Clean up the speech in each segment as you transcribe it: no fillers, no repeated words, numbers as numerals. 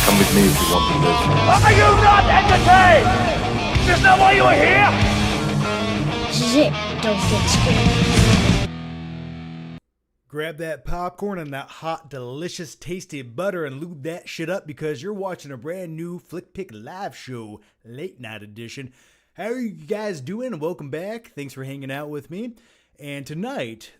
Come with me if you want to live. Are you not entertained? Is that why you are here? This is it. Don't get scared. Grab that popcorn and that hot, delicious, tasty butter and lube that shit up because you're watching a brand new Flick Pick live show, late night edition. How are you guys doing? Welcome back. Thanks for hanging out with me. And tonight,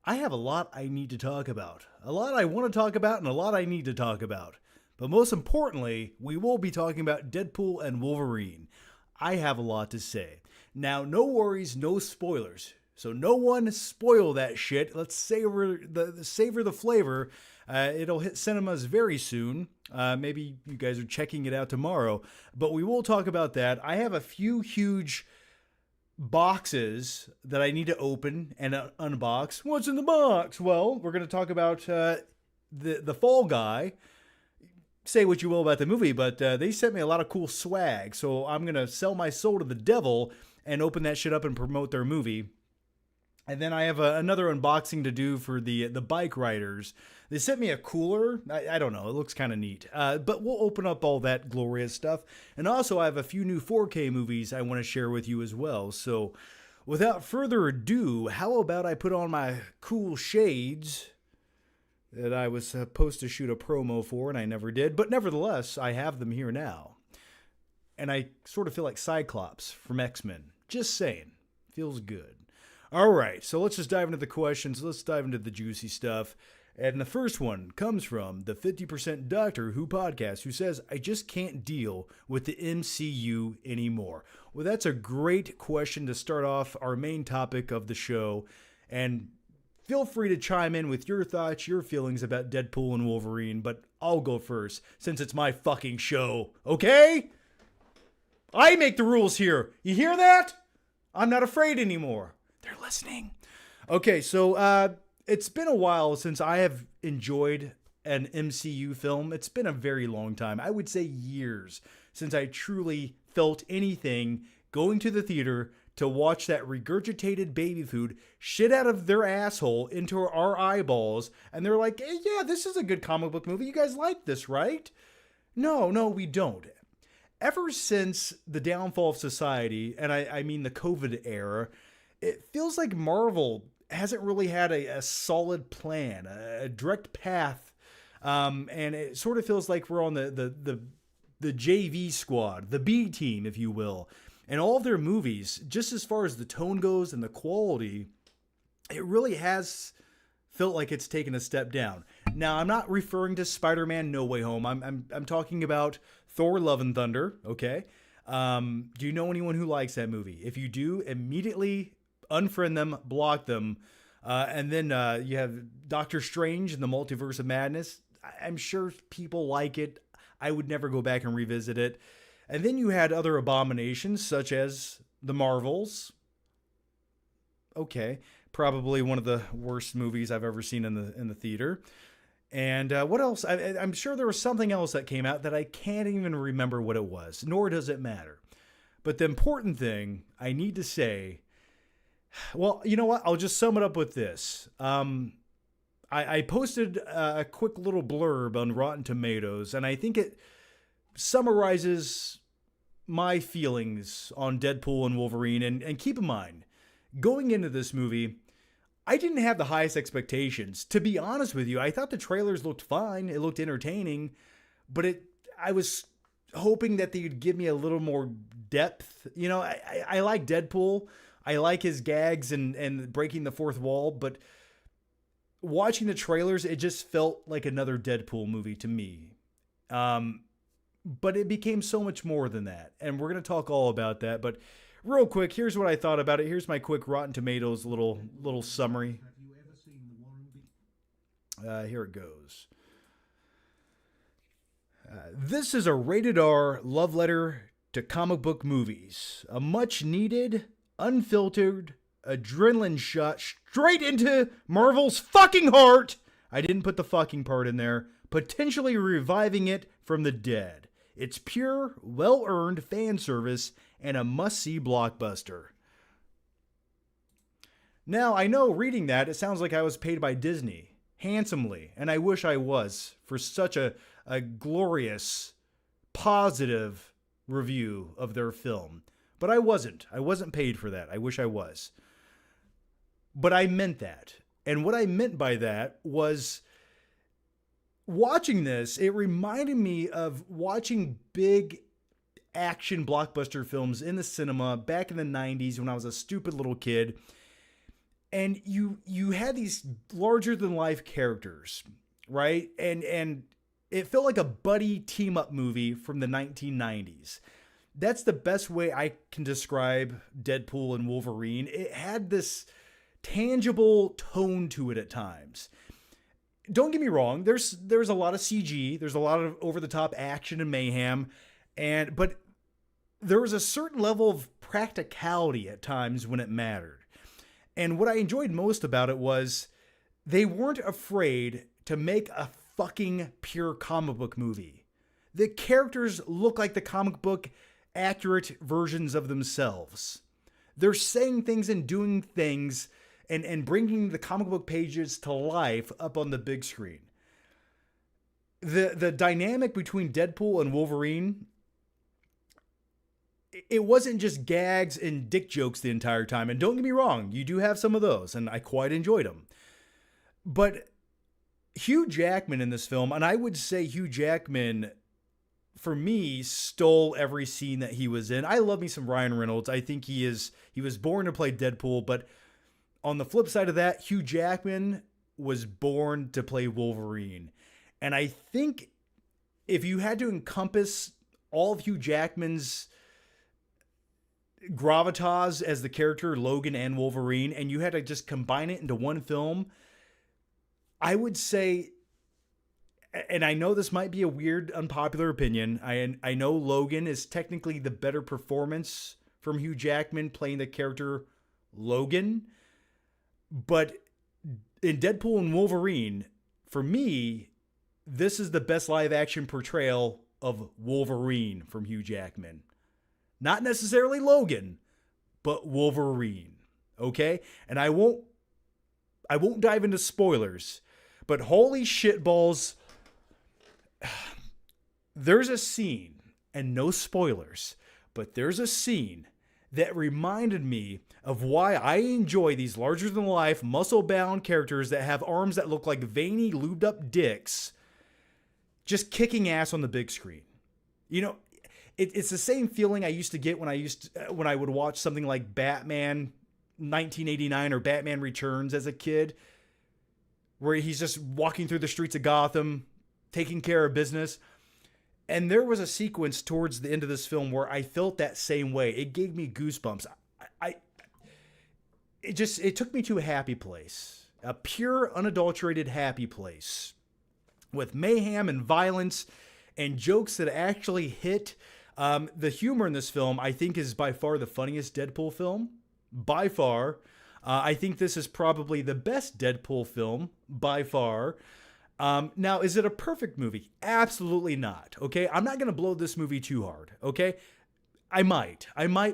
I have a lot I need to talk about. A lot I want to talk about and a lot I need to talk about. But most importantly, we will be talking about Deadpool and Wolverine. I have a lot to say. Now, no worries, no spoilers. So no one spoil that shit. Let's savor the flavor. It'll hit cinemas very soon. Maybe you guys are checking it out tomorrow. But we will talk about that. I have a few huge boxes that I need to open and unbox. What's in the box? Well, we're going to talk about the Fall Guy. Say what you will about the movie, but they sent me a lot of cool swag. So I'm going to sell my soul to the devil and open that shit up and promote their movie. And then I have another unboxing to do for the bike riders. They sent me a cooler. I don't know. It looks kind of neat. But we'll open up all that glorious stuff. And also I have a few new 4K movies I want to share with you as well. So without further ado, how about I put on my cool shades that I was supposed to shoot a promo for and I never did. But nevertheless, I have them here now. And I sort of feel like Cyclops from X-Men. Just saying. Feels good. All right, so let's just dive into the questions. Let's dive into the juicy stuff. And the first one comes from the 50% Doctor Who podcast, who says, I just can't deal with the MCU anymore. Well, that's a great question to start off our main topic of the show. And feel free to chime in with your thoughts, your feelings about Deadpool and Wolverine, but I'll go first since it's my fucking show, okay? I make the rules here. You hear that? I'm not afraid anymore. They're listening. Okay, so it's been a while since I have enjoyed an MCU film. It's been a very long time. I would say years since I truly felt anything going to the theater to watch that regurgitated baby food shit out of their asshole into our eyeballs. And they're like, hey, yeah, this is a good comic book movie. You guys like this, right? No, we don't. Ever since the downfall of society, and I mean the COVID era, it feels like Marvel hasn't really had a solid plan, a direct path, and it sort of feels like we're on the JV squad, the B team, if you will. And all of their movies, just as far as the tone goes and the quality, it really has felt like it's taken a step down. Now, I'm not referring to Spider-Man No Way Home. I'm talking about Thor: Love and Thunder. Okay. Do you know anyone who likes that movie? If you do, immediately unfriend them, block them, and then you have Doctor Strange and the Multiverse of Madness. I'm sure people like it. I would never go back and revisit it. And then you had other abominations such as the Marvels. Okay, probably one of the worst movies I've ever seen in the theater. And what else? I'm sure there was something else that came out that I can't even remember what it was, nor does it matter. But the important thing I need to say, well, you know what? I'll just sum it up with this. I posted a quick little blurb on Rotten Tomatoes, and I think it summarizes my feelings on Deadpool and Wolverine. And keep in mind, going into this movie, I didn't have the highest expectations. To be honest with you, I thought the trailers looked fine. It looked entertaining, but I was hoping that they'd give me a little more depth. You know, I like Deadpool. I like his gags and breaking the fourth wall, but watching the trailers, it just felt like another Deadpool movie to me. But it became so much more than that, and we're going to talk all about that. But real quick, here's what I thought about it. Here's my quick Rotten Tomatoes little summary. Have you ever seen the Warren Beatty? Here it goes. This is a rated R love letter to comic book movies. A much needed, unfiltered, adrenaline shot straight into Marvel's fucking heart. I didn't put the fucking part in there. Potentially reviving it from the dead. It's pure, well-earned fan service and a must-see blockbuster. Now, I know reading that, it sounds like I was paid by Disney. handsomely, and I wish I was, for such a glorious, positive review of their film. But I wasn't. I wasn't paid for that. I wish I was. But I meant that. And what I meant by that was, watching this, it reminded me of watching big action blockbuster films in the cinema back in the 90s when I was a stupid little kid. And you had these larger than life characters, right? And it felt like a buddy team up movie from the 1990s. That's the best way I can describe Deadpool and Wolverine. It had this tangible tone to it at times. Don't get me wrong, there's a lot of CG, there's a lot of over-the-top action and mayhem, but there was a certain level of practicality at times when it mattered. And what I enjoyed most about it was they weren't afraid to make a fucking pure comic book movie. The characters look like the comic book accurate versions of themselves. They're saying things and doing things and bringing the comic book pages to life up on the big screen. The dynamic between Deadpool and Wolverine, it wasn't just gags and dick jokes the entire time. And don't get me wrong, you do have some of those, and I quite enjoyed them. But Hugh Jackman in this film, and I would say Hugh Jackman, for me, stole every scene that he was in. I love me some Ryan Reynolds. I think he was born to play Deadpool, but on the flip side of that, Hugh Jackman was born to play Wolverine. And I think if you had to encompass all of Hugh Jackman's gravitas as the character Logan and Wolverine, and you had to just combine it into one film, I would say, and I know this might be a weird, unpopular opinion, I know Logan is technically the better performance from Hugh Jackman playing the character Logan, but in Deadpool and Wolverine, for me, this is the best live action portrayal of Wolverine from Hugh Jackman. Not necessarily Logan, but Wolverine. Okay? And I won't dive into spoilers, but holy shit balls, there's a scene, and no spoilers, but there's a scene that reminded me of why I enjoy these larger-than-life, muscle-bound characters that have arms that look like veiny, lubed-up dicks just kicking ass on the big screen. You know, it's the same feeling I used to get when I would watch something like Batman 1989 or Batman Returns as a kid, where he's just walking through the streets of Gotham, taking care of business. And there was a sequence towards the end of this film where I felt that same way. It gave me goosebumps. It took me to a happy place, a pure, unadulterated happy place with mayhem and violence and jokes that actually hit. The humor in this film, I think, is by far the funniest Deadpool film. By far. I think this is probably the best Deadpool film by far. Now, is it a perfect movie? Absolutely not. Okay. I'm not going to blow this movie too hard. Okay. I might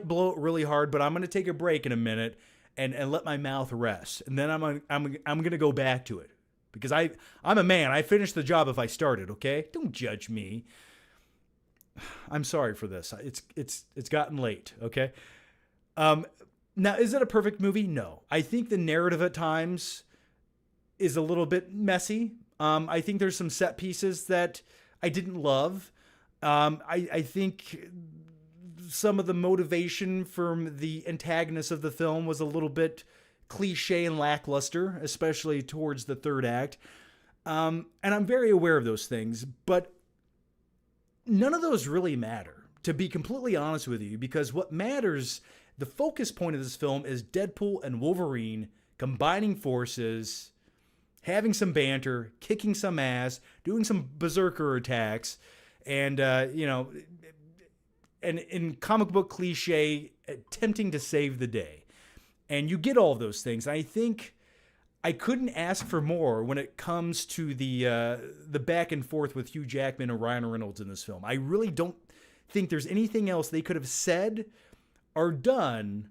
blow it really hard, but I'm going to take a break in a minute and let my mouth rest. And then I'm going to go back to it because I'm a man. I finished the job if I started. Okay. Don't judge me. I'm sorry for this. It's gotten late. Okay. Now, is it a perfect movie? No. I think the narrative at times is a little bit messy. I think there's some set pieces that I didn't love. I think some of the motivation from the antagonist of the film was a little bit cliche and lackluster, especially towards the third act. And I'm very aware of those things, but none of those really matter, to be completely honest with you, because what matters, the focus point of this film is Deadpool and Wolverine combining forces, having some banter, kicking some ass, doing some berserker attacks, and, and in comic book cliche, attempting to save the day. And you get all of those things. I think I couldn't ask for more when it comes to the back and forth with Hugh Jackman and Ryan Reynolds in this film. I really don't think there's anything else they could have said or done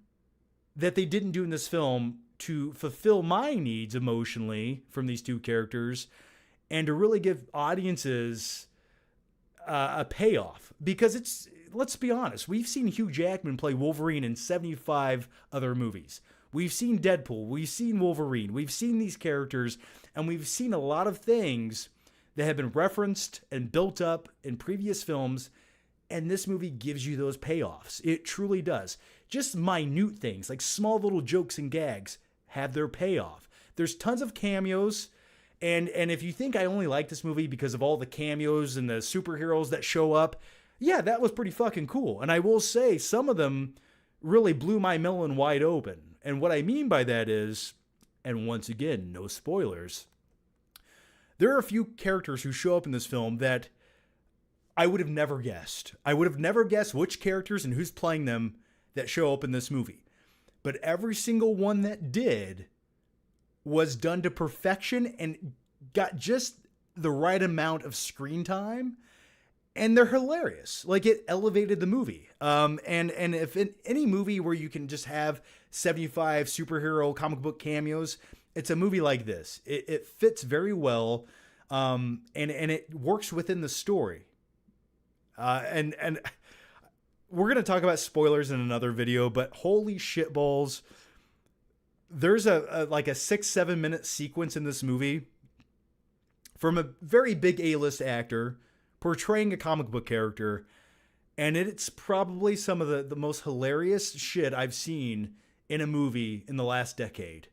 that they didn't do in this film to fulfill my needs emotionally from these two characters and to really give audiences a payoff. Because let's be honest, we've seen Hugh Jackman play Wolverine in 75 other movies. We've seen Deadpool, we've seen Wolverine, we've seen these characters, and we've seen a lot of things that have been referenced and built up in previous films, and this movie gives you those payoffs. It truly does. Just minute things, like small little jokes and gags, have their payoff. There's tons of cameos, and if you think I only like this movie because of all the cameos and the superheroes that show up, yeah, that was pretty fucking cool. And I will say, some of them really blew my melon wide open. And what I mean by that is, and once again, no spoilers, there are a few characters who show up in this film that I would have never guessed. I would have never guessed which characters and who's playing them that show up in this movie. But every single one that did was done to perfection and got just the right amount of screen time. And they're hilarious. Like, it elevated the movie. And if in any movie where you can just have 75 superhero comic book cameos, it's a movie like this. It fits very well, and it works within the story. And we're gonna talk about spoilers in another video, but holy shit balls! There's a 6-7 minute sequence in this movie from a very big A-list actor portraying a comic book character, and it's probably some of the most hilarious shit I've seen in a movie in the last decade.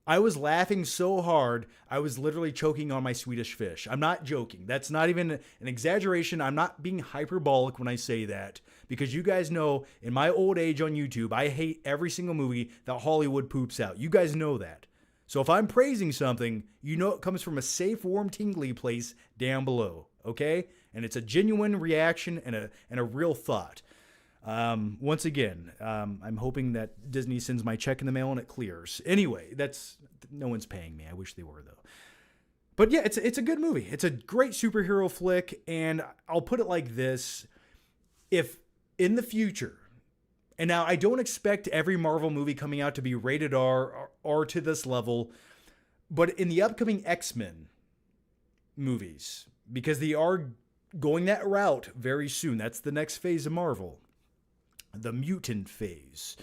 I was laughing so hard, I was literally choking on my Swedish fish. I'm not joking. That's not even an exaggeration. I'm not being hyperbolic when I say that, because you guys know, in my old age on YouTube, I hate every single movie that Hollywood poops out. You guys know that. So if I'm praising something, you know it comes from a safe, warm, tingly place down below, okay? And it's a genuine reaction and a real thought. Once again, I'm hoping that Disney sends my check in the mail and it clears. Anyway, no one's paying me. I wish they were, though. But yeah, it's a good movie. It's a great superhero flick, and I'll put it like this. If in the future, and now I don't expect every Marvel movie coming out to be rated R or to this level, but in the upcoming X-Men movies, because they are going that route very soon, that's the next phase of Marvel, the mutant phase.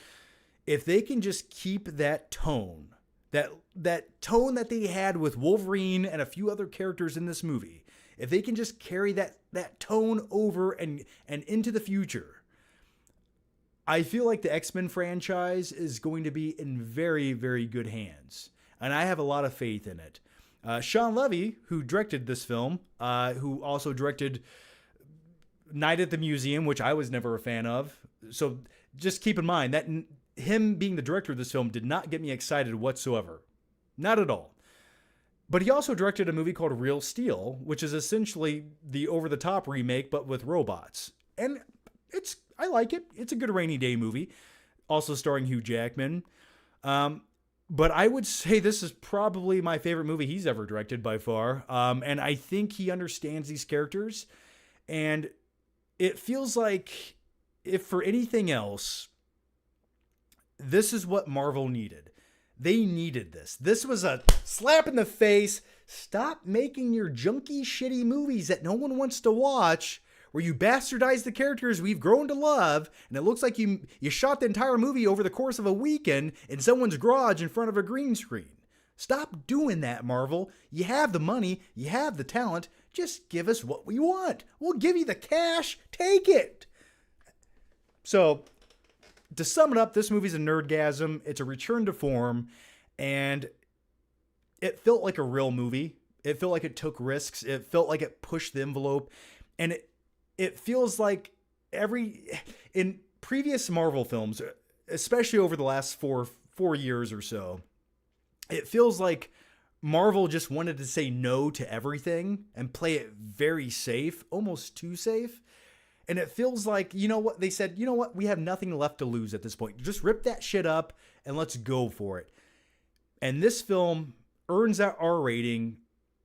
If they can just keep that tone, that tone that they had with Wolverine and a few other characters in this movie, if they can just carry that tone over and into the future, I feel like the X-Men franchise is going to be in very, very good hands. And I have a lot of faith in it. Sean Levy, who directed this film, who also directed Night at the Museum, which I was never a fan of. So just keep in mind that him being the director of this film did not get me excited whatsoever. Not at all. But he also directed a movie called Real Steel, which is essentially the over-the-top remake, but with robots. And I like it. It's a good rainy day movie. Also starring Hugh Jackman. But I would say this is probably my favorite movie he's ever directed by far. And I think he understands these characters. And it feels like, if for anything else, this is what Marvel needed. They needed this. This was a slap in the face. Stop making your junky, shitty movies that no one wants to watch, where you bastardize the characters we've grown to love, and it looks like you shot the entire movie over the course of a weekend in someone's garage in front of a green screen. Stop doing that, Marvel. You have the money, you have the talent, just give us what we want. We'll give you the cash, take it. So, to sum it up, this movie's a nerdgasm. It's a return to form, and it felt like a real movie. It felt like it took risks. It felt like it pushed the envelope, and it feels like in previous Marvel films, especially over the last four years or so, it feels like Marvel just wanted to say no to everything and play it very safe, almost too safe. And it feels like, you know what, they said, you know what, we have nothing left to lose at this point. Just rip that shit up and let's go for it. And this film earns that R rating.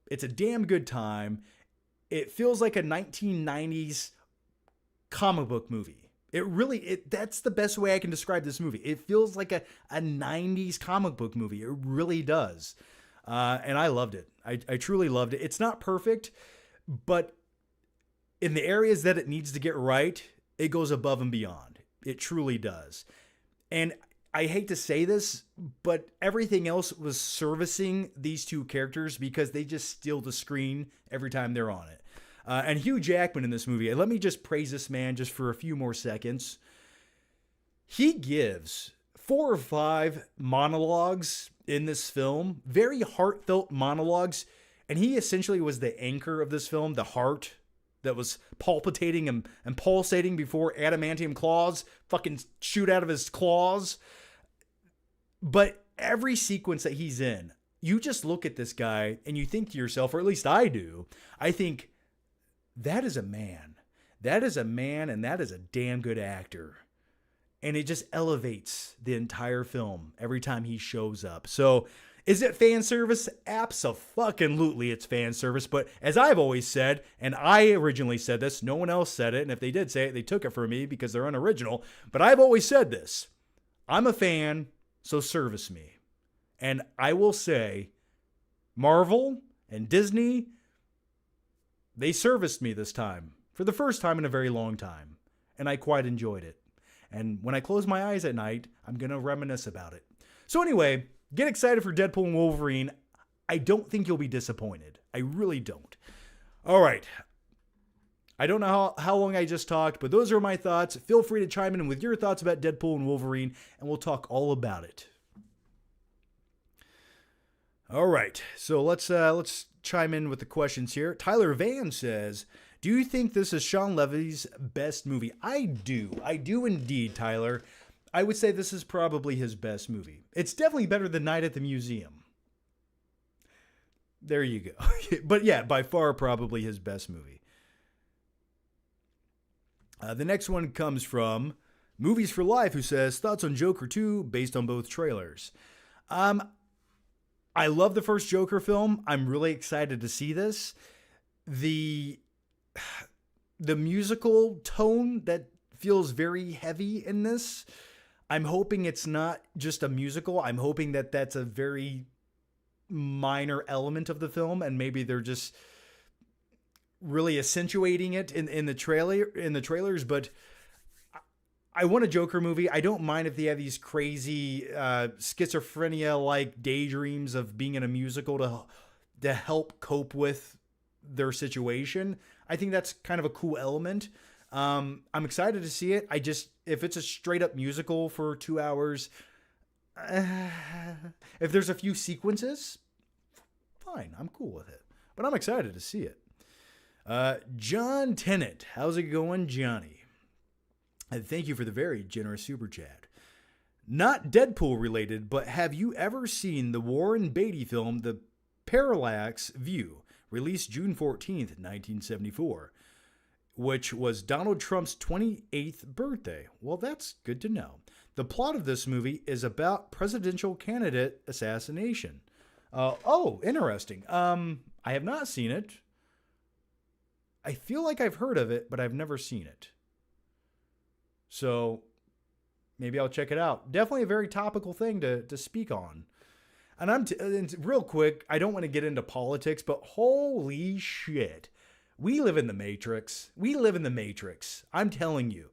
It's a damn good time. It feels like a 1990s comic book movie. That's the best way I can describe this movie. It feels like a 90s comic book movie. It really does. And I loved it. I truly loved it. It's not perfect, but in the areas that it needs to get right, it goes above and beyond. It truly does. And I hate to say this, but everything else was servicing these two characters because they just steal the screen every time they're on it. And Hugh Jackman in this movie, and let me just praise this man just for a few more seconds. He gives 4 or 5 monologues in this film, very heartfelt monologues, and he essentially was the anchor of this film, the heart that was palpitating and pulsating before adamantium claws fucking shoot out of his claws. But every sequence that he's in, you just look at this guy and you think to yourself, or at least I do, I think, that is a man. That is a man, and that is a damn good actor. And it just elevates the entire film every time he shows up. So, is it fan service? Abso-fucking-lutely it's fan service. But as I've always said, and I originally said this, no one else said it, and if they did say it, they took it from me because they're unoriginal. But I've always said this. I'm a fan, so service me. And I will say, Marvel and Disney, they serviced me this time for the first time in a very long time. And I quite enjoyed it. And when I close my eyes at night, I'm going to reminisce about it. So anyway, get excited for Deadpool and Wolverine. I don't think you'll be disappointed. I really don't. All right. I don't know how long I just talked, but those are my thoughts. Feel free to chime in with your thoughts about Deadpool and Wolverine, and we'll talk all about it. All right. So let's chime in with the questions here. Tyler Van says, do you think this is Sean Levy's best movie? I do. I do indeed, Tyler. I would say this is probably his best movie. It's definitely better than Night at the Museum. There you go. But yeah, by far probably his best movie. The next one comes from Movies for Life, who says, thoughts on Joker 2 based on both trailers. I love the first Joker film. I'm really excited to see this. The musical tone that feels very heavy in this, I'm hoping it's not just a musical. I'm hoping that that's a very minor element of the film, and maybe they're just really accentuating it in the trailers. But I want a Joker movie. I don't mind if they have these crazy schizophrenia-like daydreams of being in a musical to help cope with their situation. I think that's kind of a cool element. I'm excited to see it. If it's a straight up musical for 2 hours, if there's a few sequences, fine, I'm cool with it. But I'm excited to see it. John Tennant, how's it going, Johnny? And thank you for the very generous super chat. Not Deadpool related, but have you ever seen the Warren Beatty film, The Parallax View, released June 14th, 1974, which was Donald Trump's 28th birthday? Well, that's good to know. The plot of this movie is about presidential candidate assassination. Interesting. I have not seen it. I feel like I've heard of it, but I've never seen it. So maybe I'll check it out. Definitely a very topical thing to speak on. And real quick, I don't want to get into politics, but holy shit. We live in the Matrix. We live in the Matrix. I'm telling you.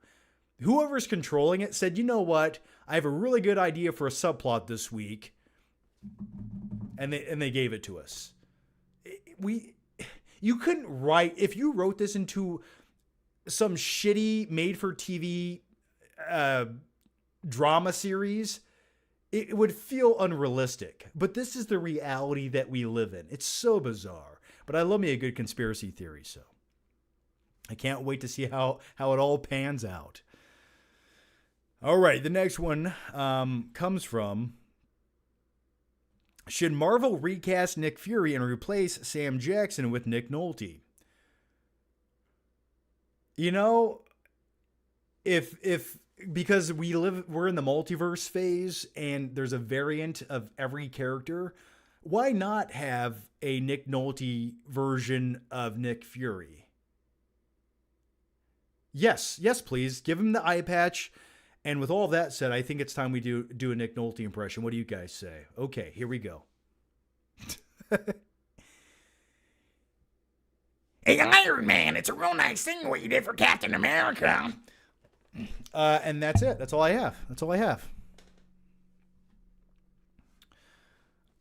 Whoever's controlling it said, you know what? I have a really good idea for a subplot this week. And they gave it to us. You couldn't write, if you wrote this into some shitty made-for-TV drama series, it would feel unrealistic. But this is the reality that we live in. It's so bizarre. But I love me a good conspiracy theory, so I can't wait to see how it all pans out. All right, the next one comes from, should Marvel recast Nick Fury and replace Sam Jackson with Nick Nolte? You know, if because we're in the multiverse phase and there's a variant of every character, why not have a Nick Nolte version of Nick Fury? Yes, please. Give him the eye patch. And with all of that said, I think it's time we do a Nick Nolte impression. What do you guys say? Okay, here we go. Hey, Iron Man, it's a real nice thing what you did for Captain America. And that's it. That's all I have.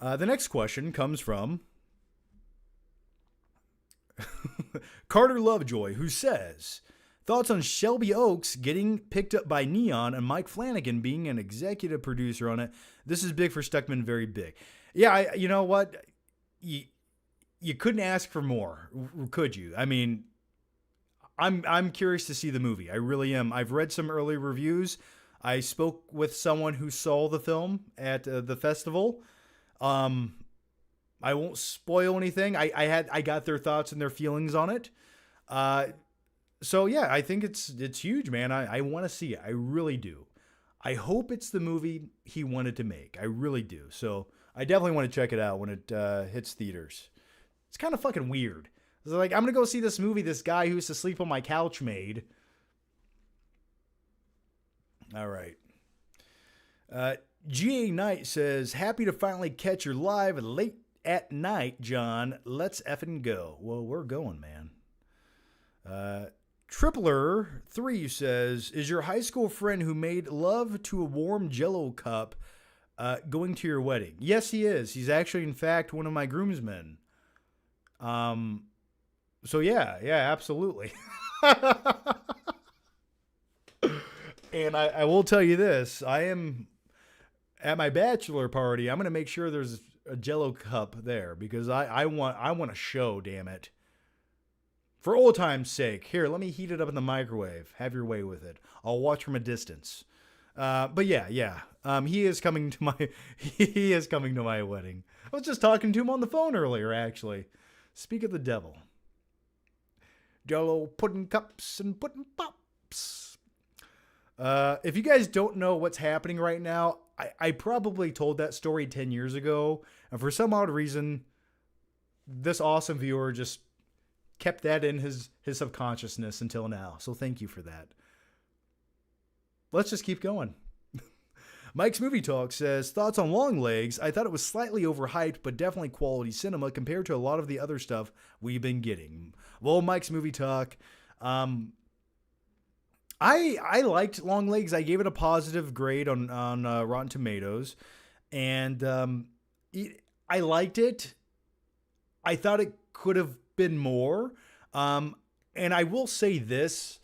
The next question comes from Carter Lovejoy, who says, thoughts on Shelby Oaks getting picked up by Neon and Mike Flanagan being an executive producer on it. This is big for Stuckman, very big. Yeah, you know what? You couldn't ask for more, could you? I mean, I'm curious to see the movie. I really am. I've read some early reviews. I spoke with someone who saw the film at the festival. I won't spoil anything. I got their thoughts and their feelings on it. So yeah, I think it's huge, man. I want to see it. I really do. I hope it's the movie he wanted to make. I really do. So I definitely want to check it out when it hits theaters. It's kind of fucking weird. It's like, I'm going to go see this movie this guy who used to sleep on my couch made. All right. G.A. Knight says, happy to finally catch your live late at night, John. Let's effing go. Well, we're going, man. Tripler3 says, is your high school friend who made love to a warm Jell-O cup going to your wedding? Yes, he is. He's actually, in fact, one of my groomsmen. So yeah, absolutely. And I will tell you this, I am at my bachelor party. I'm going to make sure there's a Jell-O cup there because I want a show, damn it. For old time's sake, here, let me heat it up in the microwave. Have your way with it. I'll watch from a distance. But yeah. He is coming to my wedding. I was just talking to him on the phone earlier, actually. Speak of the devil. Jell-O pudding cups and pudding pops. If you guys don't know what's happening right now, I probably told that story 10 years ago. And for some odd reason, this awesome viewer just kept that in his subconsciousness until now. So thank you for that. Let's just keep going. Mike's Movie Talk says, thoughts on Long Legs. I thought it was slightly overhyped, but definitely quality cinema compared to a lot of the other stuff we've been getting. Well, Mike's Movie Talk. I liked Long Legs. I gave it a positive grade on Rotten Tomatoes. And I liked it. I thought it could have been more. And I will say this.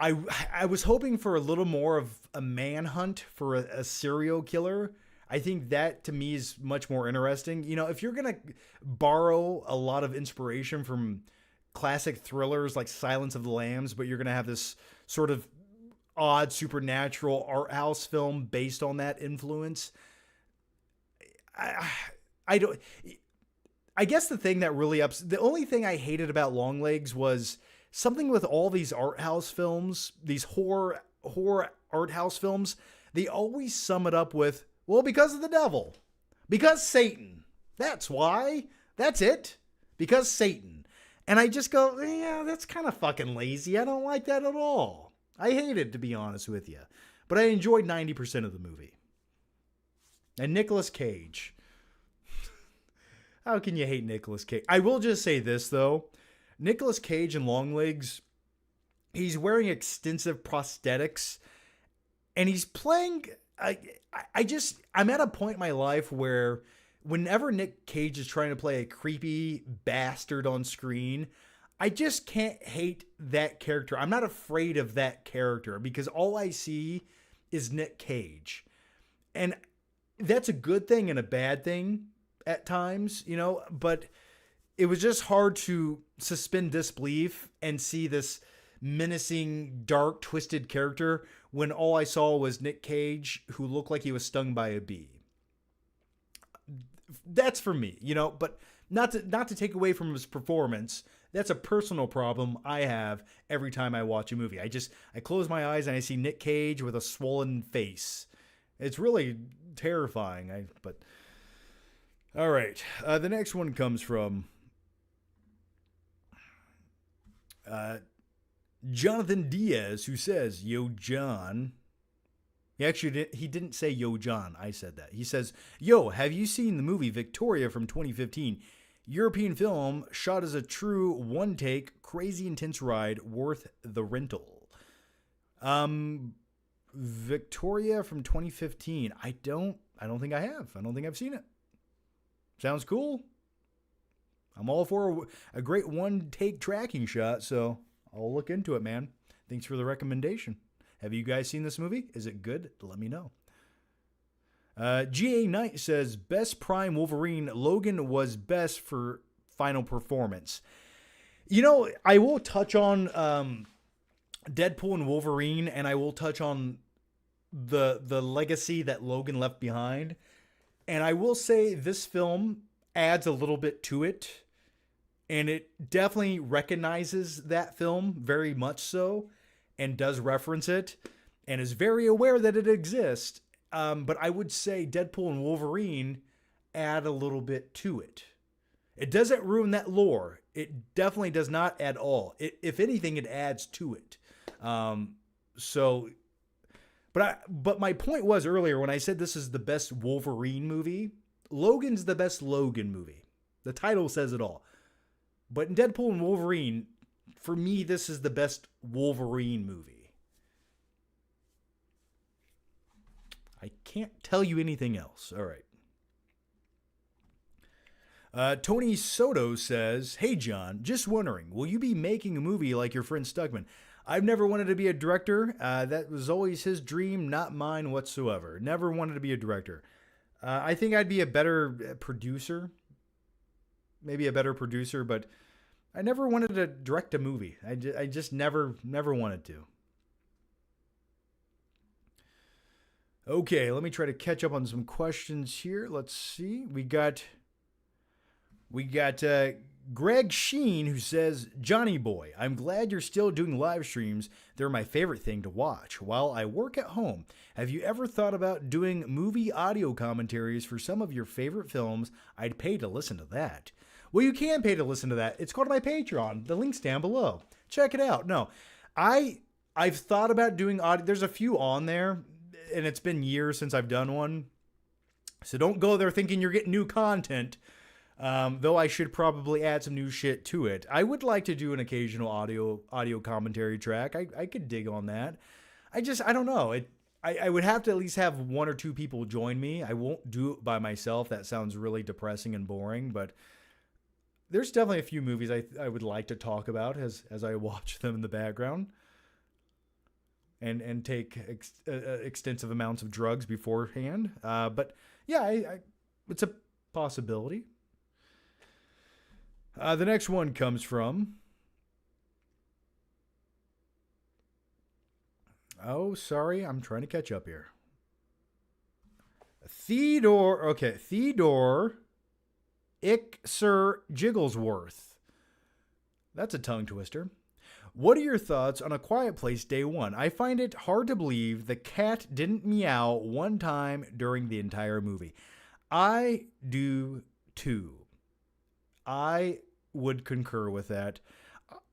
I was hoping for a little more of a manhunt for a serial killer. I think that to me is much more interesting. You know, if you're going to borrow a lot of inspiration from classic thrillers like Silence of the Lambs, but you're going to have this sort of odd supernatural art house film based on that influence, I guess the thing that really the only thing I hated about Long Legs was something with all these art house films, these horror art house films, they always sum it up with, well, because of the devil. Because Satan. That's why. That's it. Because Satan. And I just go, yeah, that's kind of fucking lazy. I don't like that at all. I hate it, to be honest with you. But I enjoyed 90% of the movie. And Nicolas Cage. How can you hate Nicolas Cage? I will just say this, though. Nicolas Cage in Long Legs, he's wearing extensive prosthetics, and he's playing. I'm at a point in my life where whenever Nick Cage is trying to play a creepy bastard on screen, I just can't hate that character. I'm not afraid of that character because all I see is Nick Cage. And that's a good thing and a bad thing at times, you know, but it was just hard to suspend disbelief and see this menacing, dark, twisted character when all I saw was Nick Cage, who looked like he was stung by a bee. That's for me, you know, but not to take away from his performance. That's a personal problem I have every time I watch a movie. I close my eyes and I see Nick Cage with a swollen face. It's really terrifying. All right. The next one comes from Jonathan Diaz, who says, Yo, John. He didn't say Yo, John. I said that. He says, Yo, have you seen the movie Victoria from 2015? European film shot as a true one-take, crazy intense ride worth the rental. Victoria from 2015. I don't think I have. I don't think I've seen it. Sounds cool. I'm all for a great one-take tracking shot, so I'll look into it, man. Thanks for the recommendation. Have you guys seen this movie? Is it good? Let me know. G.A. Knight says, Best Prime Wolverine, Logan was best for final performance. You know, I will touch on Deadpool and Wolverine, and I will touch on the legacy that Logan left behind. And I will say this film adds a little bit to it, and it definitely recognizes that film very much so, and does reference it, and is very aware that it exists. But I would say Deadpool and Wolverine add a little bit to it. It doesn't ruin that lore. It definitely does not at all. If anything, it adds to it. But my point was earlier when I said this is the best Wolverine movie, Logan's the best Logan movie. The title says it all. But in Deadpool and Wolverine, for me, this is the best Wolverine movie. I can't tell you anything else. All right. Tony Soto says, Hey, John, just wondering, will you be making a movie like your friend Stugman? I've never wanted to be a director. That was always his dream, not mine whatsoever. Never wanted to be a director. I think I'd be a better producer. Maybe a better producer, but I never wanted to direct a movie. I just never wanted to. Okay, let me try to catch up on some questions here. Let's see. We got Greg Sheen, who says, Johnny boy, I'm glad you're still doing live streams. They're my favorite thing to watch while I work at home. Have you ever thought about doing movie audio commentaries for some of your favorite films? I'd pay to listen to that. Well, you can pay to listen to that. It's called my Patreon. The link's down below. Check it out. No, I've thought about doing audio. There's a few on there, and it's been years since I've done one. So don't go there thinking you're getting new content. Though I should probably add some new shit to it. I would like to do an occasional audio commentary track. I could dig on that. I don't know. I would have to at least have one or two people join me. I won't do it by myself. That sounds really depressing and boring, but there's definitely a few movies I would like to talk about as I watch them in the background. And take extensive amounts of drugs beforehand. But yeah, it's a possibility. The next one comes from... Oh, sorry. I'm trying to catch up here. Theodore Sir Jigglesworth. That's a tongue twister. What are your thoughts on A Quiet Place Day 1? I find it hard to believe the cat didn't meow one time during the entire movie. I do too. I would concur with that.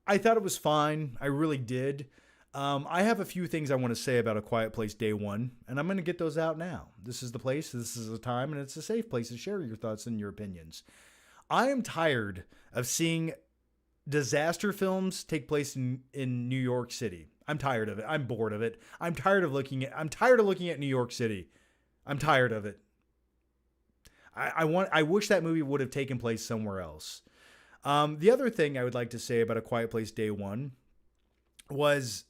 I thought it was fine. I really did. I have a few things I want to say about A Quiet Place Day 1, and I'm going to get those out now. This is the place, this is the time, and it's a safe place to share your thoughts and your opinions. I am tired of seeing disaster films take place in New York City. I'm tired of it. I'm bored of it. I'm tired of looking at New York City. I'm tired of it. I wish that movie would have taken place somewhere else. The other thing I would like to say about A Quiet Place Day 1 was,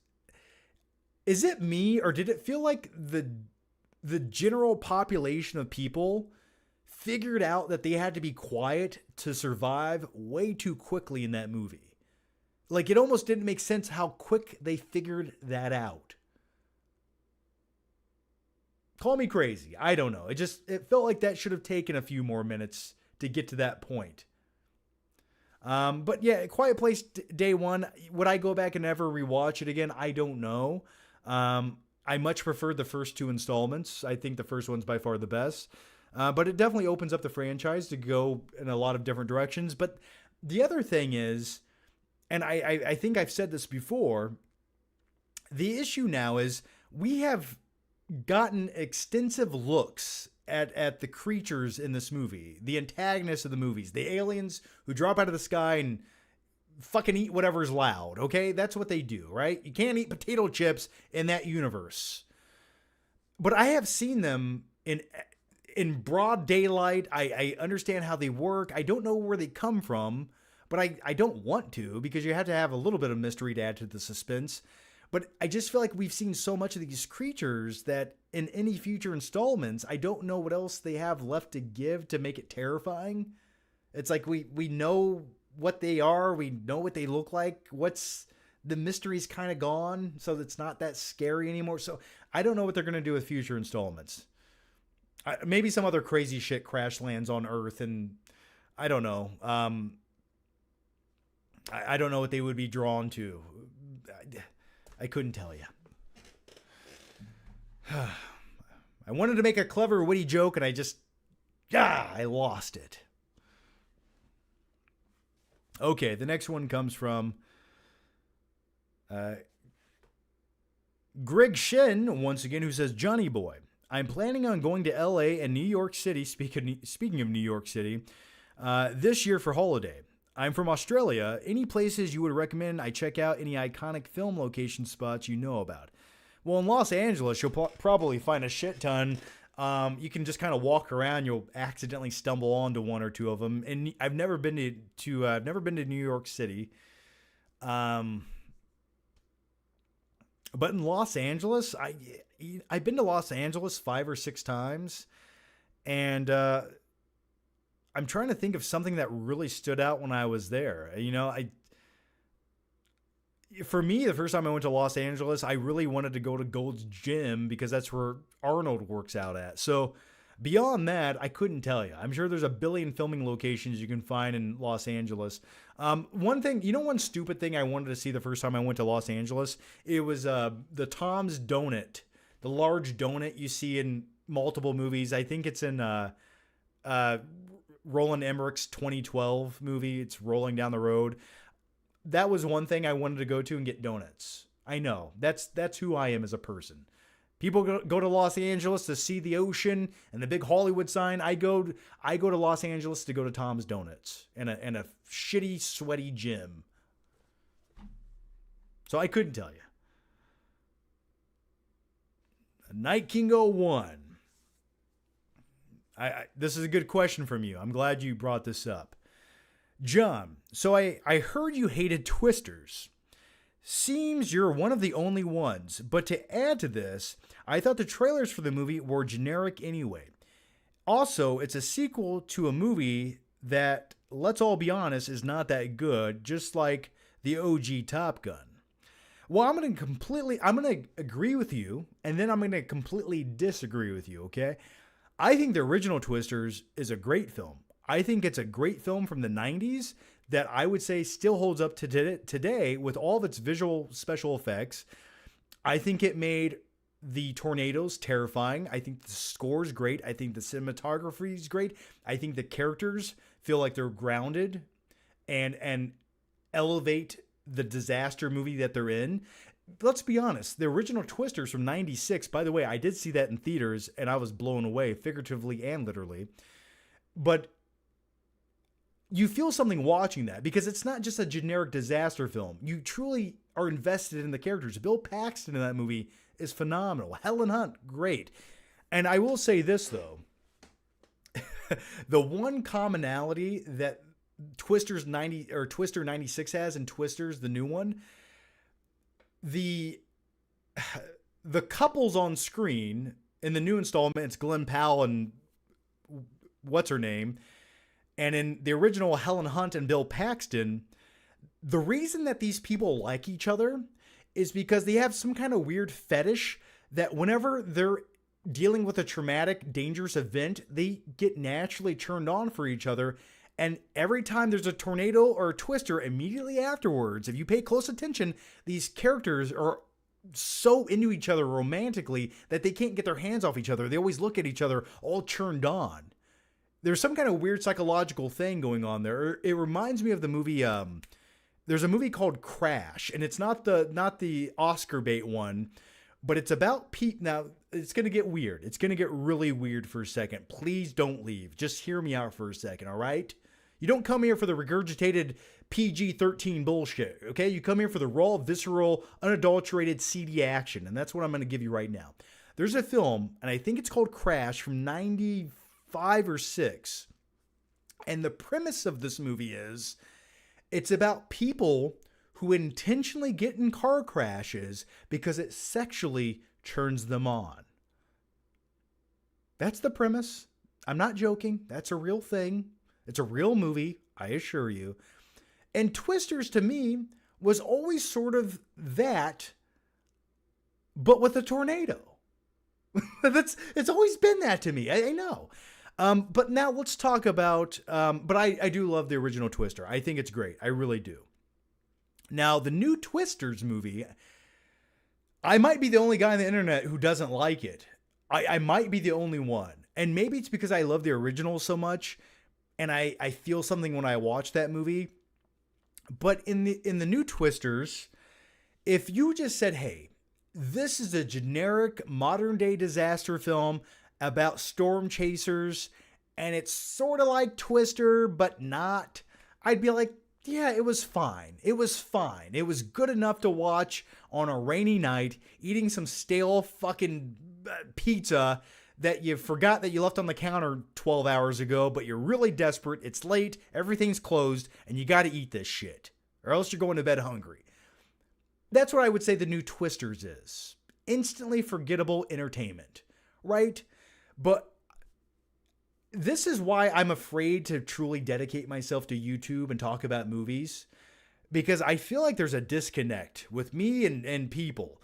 is it me or did it feel like the general population of people figured out that they had to be quiet to survive way too quickly in that movie? Like, it almost didn't make sense how quick they figured that out. Call me crazy. I don't know. It felt like that should have taken a few more minutes to get to that point. But yeah, Quiet Place Day 1, would I go back and ever rewatch it again? I don't know. I much prefer the first two installments. I think the first one's by far the best. But it definitely opens up the franchise to go in a lot of different directions. But the other thing is, and I think I've said this before, the issue now is we have gotten extensive looks at the creatures in this movie, the antagonists of the movies, the aliens who drop out of the sky and fucking eat whatever's loud, okay? That's what they do, right? You can't eat potato chips in that universe. But I have seen them in broad daylight. I understand how they work. I don't know where they come from, but I don't want to, because you have to have a little bit of mystery to add to the suspense. But I just feel like we've seen so much of these creatures that in any future installments, I don't know what else they have left to give to make it terrifying. It's like we know what they are. We know what they look like. The mystery's kind of gone, so it's not that scary anymore. So I don't know what they're going to do with future installments. Maybe some other crazy shit crash lands on Earth, and I don't know. I don't know what they would be drawn to. I couldn't tell you. I wanted to make a clever, witty joke, and I lost it. Okay, the next one comes from Greg Shen, once again, who says, Johnny Boy, I'm planning on going to LA and New York City, speaking of New York City, this year for holiday. I'm from Australia. Any places you would recommend I check out? Any iconic film location spots you know about? Well, in Los Angeles, you'll probably find a shit ton. You can just kind of walk around. You'll accidentally stumble onto one or two of them. And I've never been to New York City. But in Los Angeles, I've been to Los Angeles 5 or 6 times, and I'm trying to think of something that really stood out when I was there. For me, the first time I went to Los Angeles, I really wanted to go to Gold's Gym because that's where Arnold works out at. So beyond that, I couldn't tell you. I'm sure there's a billion filming locations you can find in Los Angeles. One stupid thing I wanted to see the first time I went to Los Angeles, it was the Tom's Donut, the large donut you see in multiple movies. I think it's in Roland Emmerich's 2012 movie. It's Rolling Down the Road. That was one thing I wanted to go to and get donuts. I know. That's who I am as a person. People go to Los Angeles to see the ocean and the big Hollywood sign. I go to Los Angeles to go to Tom's Donuts and a shitty, sweaty gym. So I couldn't tell you. Night King 01. This is a good question from you. I'm glad you brought this up. John, so I heard you hated Twisters. Seems you're one of the only ones, but to add to this, I thought the trailers for the movie were generic anyway. Also, it's a sequel to a movie that, let's all be honest, is not that good, just like the OG Top Gun. Well, I'm going to agree with you, and then I'm going to completely disagree with you, okay? I think the original Twisters is a great film. I think it's a great film from the 90s that I would say still holds up to today with all of its visual special effects. I think it made the tornadoes terrifying. I think the score is great. I think the cinematography is great. I think the characters feel like they're grounded and elevate the disaster movie that they're in. Let's be honest, the original Twisters from 96, by the way, I did see that in theaters and I was blown away, figuratively and literally. But you feel something watching that because it's not just a generic disaster film. You truly are invested in the characters. Bill Paxton in that movie is phenomenal. Helen Hunt, great. And I will say this, though. The one commonality that Twister 96 has and Twisters, the new one, the couples on screen in the new installment, it's Glenn Powell and what's her name, and in the original Helen Hunt and Bill Paxton, the reason that these people like each other is because they have some kind of weird fetish that whenever they're dealing with a traumatic, dangerous event, they get naturally turned on for each other. And every time there's a tornado or a twister, immediately afterwards, if you pay close attention, these characters are so into each other romantically that they can't get their hands off each other. They always look at each other all turned on. There's some kind of weird psychological thing going on there. It reminds me of the movie there's a movie called Crash, and it's not the Oscar bait one, but it's about Pete. Now, it's going to get weird. It's going to get really weird for a second. Please don't leave. Just hear me out for a second, all right? You don't come here for the regurgitated PG-13 bullshit, okay? You come here for the raw, visceral, unadulterated, seedy action, and that's what I'm going to give you right now. There's a film, and I think it's called Crash from 95 or 6, and the premise of this movie is it's about people who intentionally get in car crashes because it sexually turns them on. That's the premise. I'm not joking. That's a real thing. It's a real movie, I assure you. And Twisters, to me, was always sort of that, but with a tornado. It's always been that to me. I know. But now let's talk about, but I do love the original Twister. I think it's great. I really do. Now, the new Twisters movie, I might be the only guy on the internet who doesn't like it. I might be the only one. And maybe it's because I love the original so much, and I feel something when I watch that movie. But in the new Twisters, if you just said, hey, this is a generic modern day disaster film about storm chasers, and it's sort of like Twister, but not, I'd be like, yeah, it was fine. It was fine. It was good enough to watch on a rainy night, eating some stale fucking pizza that you forgot that you left on the counter 12 hours ago, but you're really desperate. It's late, everything's closed, and you got to eat this shit, or else you're going to bed hungry. That's what I would say the new Twisters is. Instantly forgettable entertainment, right? But this is why I'm afraid to truly dedicate myself to YouTube and talk about movies, because I feel like there's a disconnect with me and people.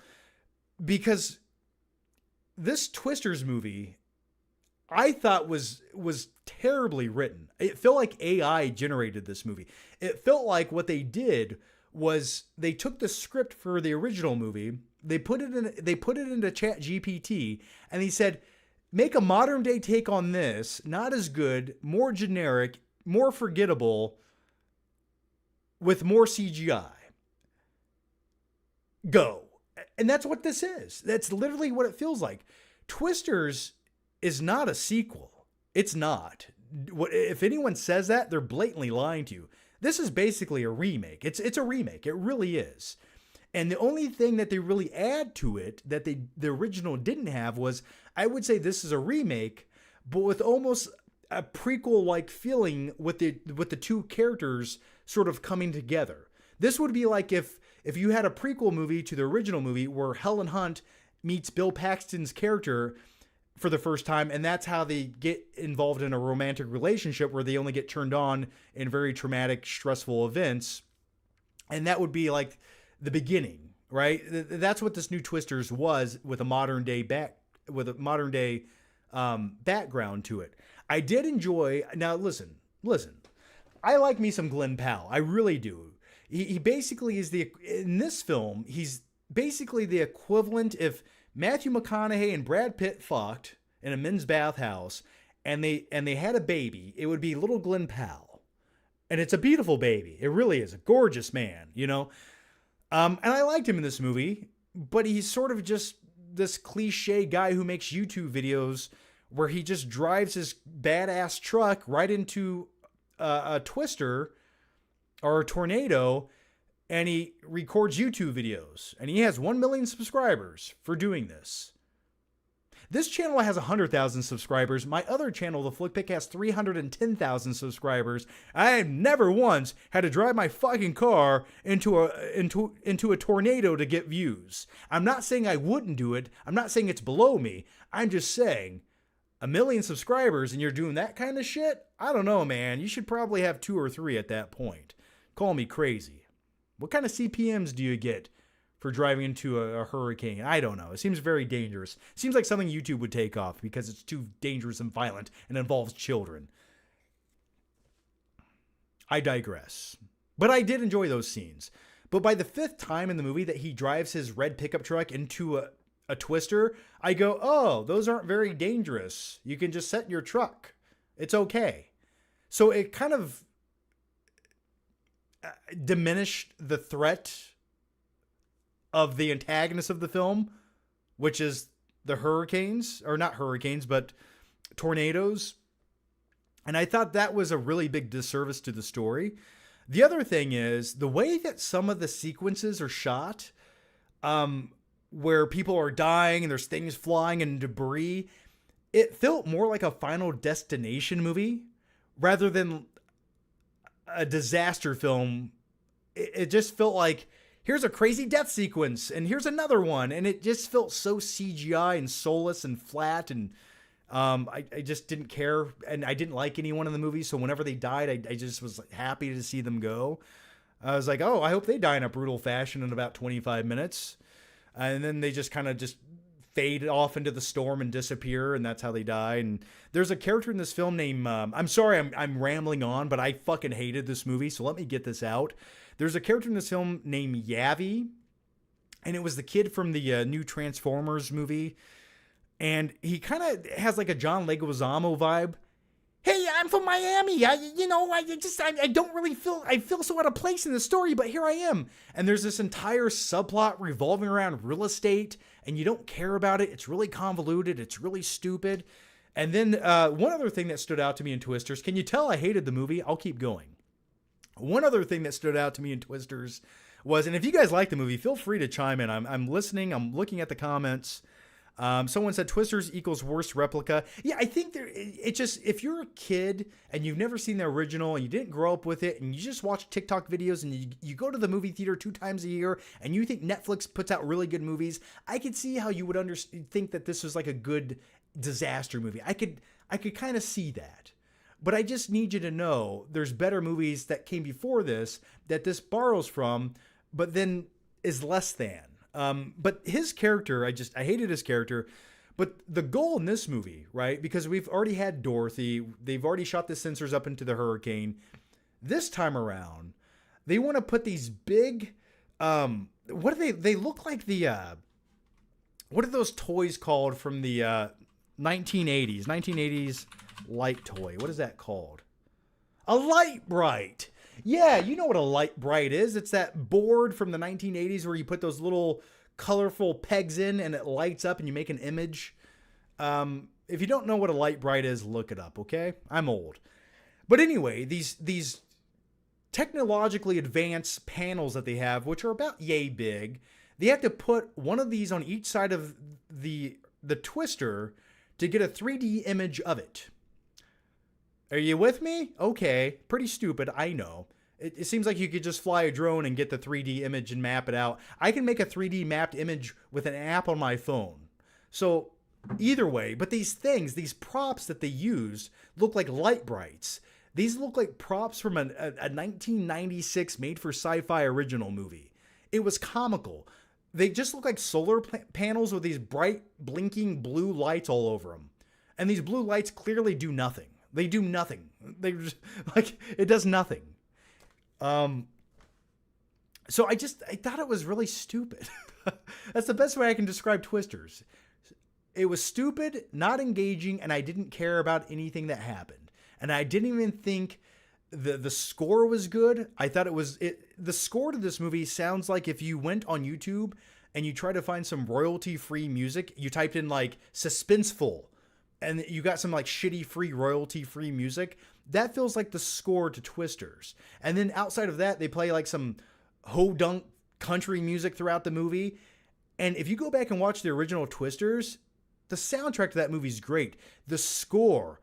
Because this Twisters movie, I thought was terribly written. It felt like AI generated this movie. It felt like what they did was they took the script for the original movie, they put it into Chat GPT, and he said, make a modern day take on this, not as good, more generic, more forgettable, with more CGI. Go. And that's what this is. That's literally what it feels like. Twisters is not a sequel. It's not. If anyone says that, they're blatantly lying to you. This is basically a remake. It's a remake. It really is. And the only thing that they really add to it that the original didn't have was, I would say this is a remake, but with almost a prequel-like feeling with the two characters sort of coming together. This would be like if you had a prequel movie to the original movie where Helen Hunt meets Bill Paxton's character for the first time, and that's how they get involved in a romantic relationship where they only get turned on in very traumatic, stressful events. And that would be like the beginning, right? That's what this new Twisters was, with a modern day background to it. I did enjoy. Now listen. I like me some Glenn Powell. I really do. He basically is in this film, he's basically the equivalent if Matthew McConaughey and Brad Pitt fucked in a men's bathhouse and they had a baby, it would be little Glenn Powell. And it's a beautiful baby. It really is a gorgeous man, you know? And I liked him in this movie, but he's sort of just this cliche guy who makes YouTube videos where he just drives his badass truck right into a twister or a tornado, and he records YouTube videos, and he has 1 million subscribers for doing this. This channel has 100,000 subscribers. My other channel, The Flick Pick, has 310,000 subscribers. I never once had to drive my fucking car into a tornado to get views. I'm not saying I wouldn't do it. I'm not saying it's below me. I'm just saying 1 million subscribers and you're doing that kind of shit? I don't know, man. You should probably have 2 or 3 at that point. Call me crazy. What kind of CPMs do you get for driving into a hurricane? I don't know. It seems very dangerous. It seems like something YouTube would take off because it's too dangerous and violent and involves children. I digress. But I did enjoy those scenes. But by the 5th time in the movie that he drives his red pickup truck into a twister, I go, oh, those aren't very dangerous. You can just set in your truck. It's okay. So it kind of, diminished the threat of the antagonist of the film, which is the hurricanes, or not hurricanes, but tornadoes. And I thought that was a really big disservice to the story. The other thing is the way that some of the sequences are shot, where people are dying and there's things flying and debris, it felt more like a Final Destination movie rather than a disaster film. It just felt like, here's a crazy death sequence and here's another one. And it just felt so CGI and soulless and flat. And I just didn't care. And I didn't like anyone in the movie. So whenever they died, I just was happy to see them go. I was like, oh, I hope they die in a brutal fashion in about 25 minutes. And then they just kind of just fade off into the storm and disappear, and that's how they die. And there's a character in this film named, I'm sorry I'm rambling on, but I fucking hated this movie, so let me get this out. There's a character in this film named Yavi, and it was the kid from the new Transformers movie, and he kind of has like a John Leguizamo vibe. Hey, I'm from Miami. I don't really feel so out of place in the story, but here I am. And there's this entire subplot revolving around real estate, and you don't care about it. It's really convoluted. It's really stupid. And then one other thing that stood out to me in Twisters, can you tell I hated the movie? I'll keep going. One other thing that stood out to me in Twisters was, and if you guys like the movie, feel free to chime in. I'm listening. I'm looking at the comments. Someone said Twisters equals worst replica. Yeah, I think it just, if you're a kid and you've never seen the original and you didn't grow up with it and you just watch TikTok videos and you go to the movie theater 2 times a year and you think Netflix puts out really good movies, I could see how you would think that this was like a good disaster movie. I could kind of see that. But I just need you to know there's better movies that came before this that this borrows from, but then is less than. But his character, I hated his character. But the goal in this movie, right? Because we've already had Dorothy, they've already shot the sensors up into the hurricane. This time around, they want to put these big, what are they? They look like the, what are those toys called from the 1980s light toy? What is that called? A light bright. Yeah, you know what a light bright is. It's that board from the 1980s where you put those little colorful pegs in and it lights up and you make an image. If you don't know what a light bright is, look it up, okay? I'm old. But anyway, these technologically advanced panels that they have, which are about yay big, they have to put one of these on each side of the twister to get a 3D image of it. Are you with me? Okay, pretty stupid, I know. It seems like you could just fly a drone and get the 3D image and map it out. I can make a 3D mapped image with an app on my phone. So either way, but these props that they used look like light brights. These look like props from a 1996 made for sci-fi original movie. It was comical. They just look like solar panels with these bright blinking blue lights all over them. And these blue lights clearly do nothing. They do nothing. They just, like, it does nothing. So I thought it was really stupid. That's the best way I can describe Twisters. It was stupid, not engaging, and I didn't care about anything that happened. And I didn't even think the score was good. I thought the score to this movie sounds like if you went on YouTube and you try to find some royalty-free music, you typed in like suspenseful, and you got some like shitty free royalty-free music. That feels like the score to Twisters. And then outside of that, they play like some ho-dunk country music throughout the movie. And if you go back and watch the original Twisters, the soundtrack to that movie is great. The score,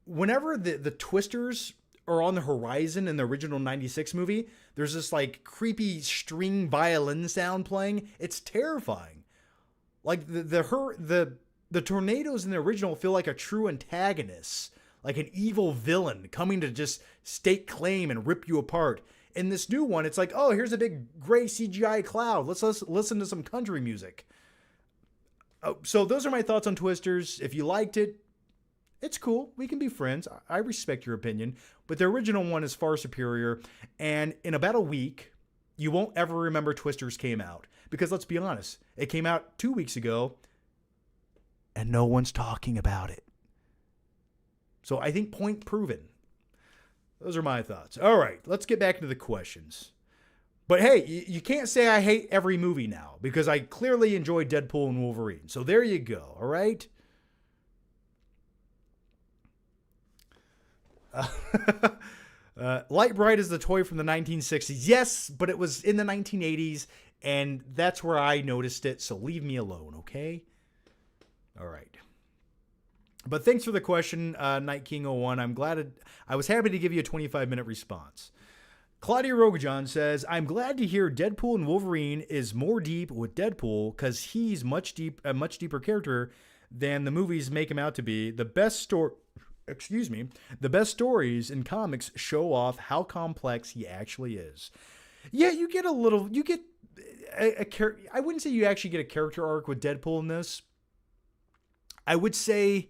whenever the Twisters are on the horizon in the original 96 movie, there's this like creepy string violin sound playing. It's terrifying. Like the tornadoes in the original feel like a true antagonist, like an evil villain coming to just stake claim and rip you apart. In this new one, it's like, oh, here's a big gray CGI cloud. Let's listen to some country music. Oh, so those are my thoughts on Twisters. If you liked it, it's cool. We can be friends. I respect your opinion. But the original one is far superior. And in about a week, you won't ever remember Twisters came out. Because let's be honest, it came out 2 weeks ago. And no one's talking about it. So I think point proven. Those are my thoughts. All right, let's get back into the questions. But hey, you can't say I hate every movie now because I clearly enjoy Deadpool and Wolverine. So there you go, all right? Light Bright is the toy from the 1960s. Yes, but it was in the 1980s, and that's where I noticed it, so leave me alone, okay? All right. But thanks for the question, Night King 01. I was happy to give you a 25-minute response. Claudia Rogajon says, I'm glad to hear Deadpool and Wolverine is more deep with Deadpool because he's a much deeper character than the movies make him out to be. The best stories in comics show off how complex he actually is. Yeah, you get a character. I wouldn't say you actually get a character arc with Deadpool in this. I would say,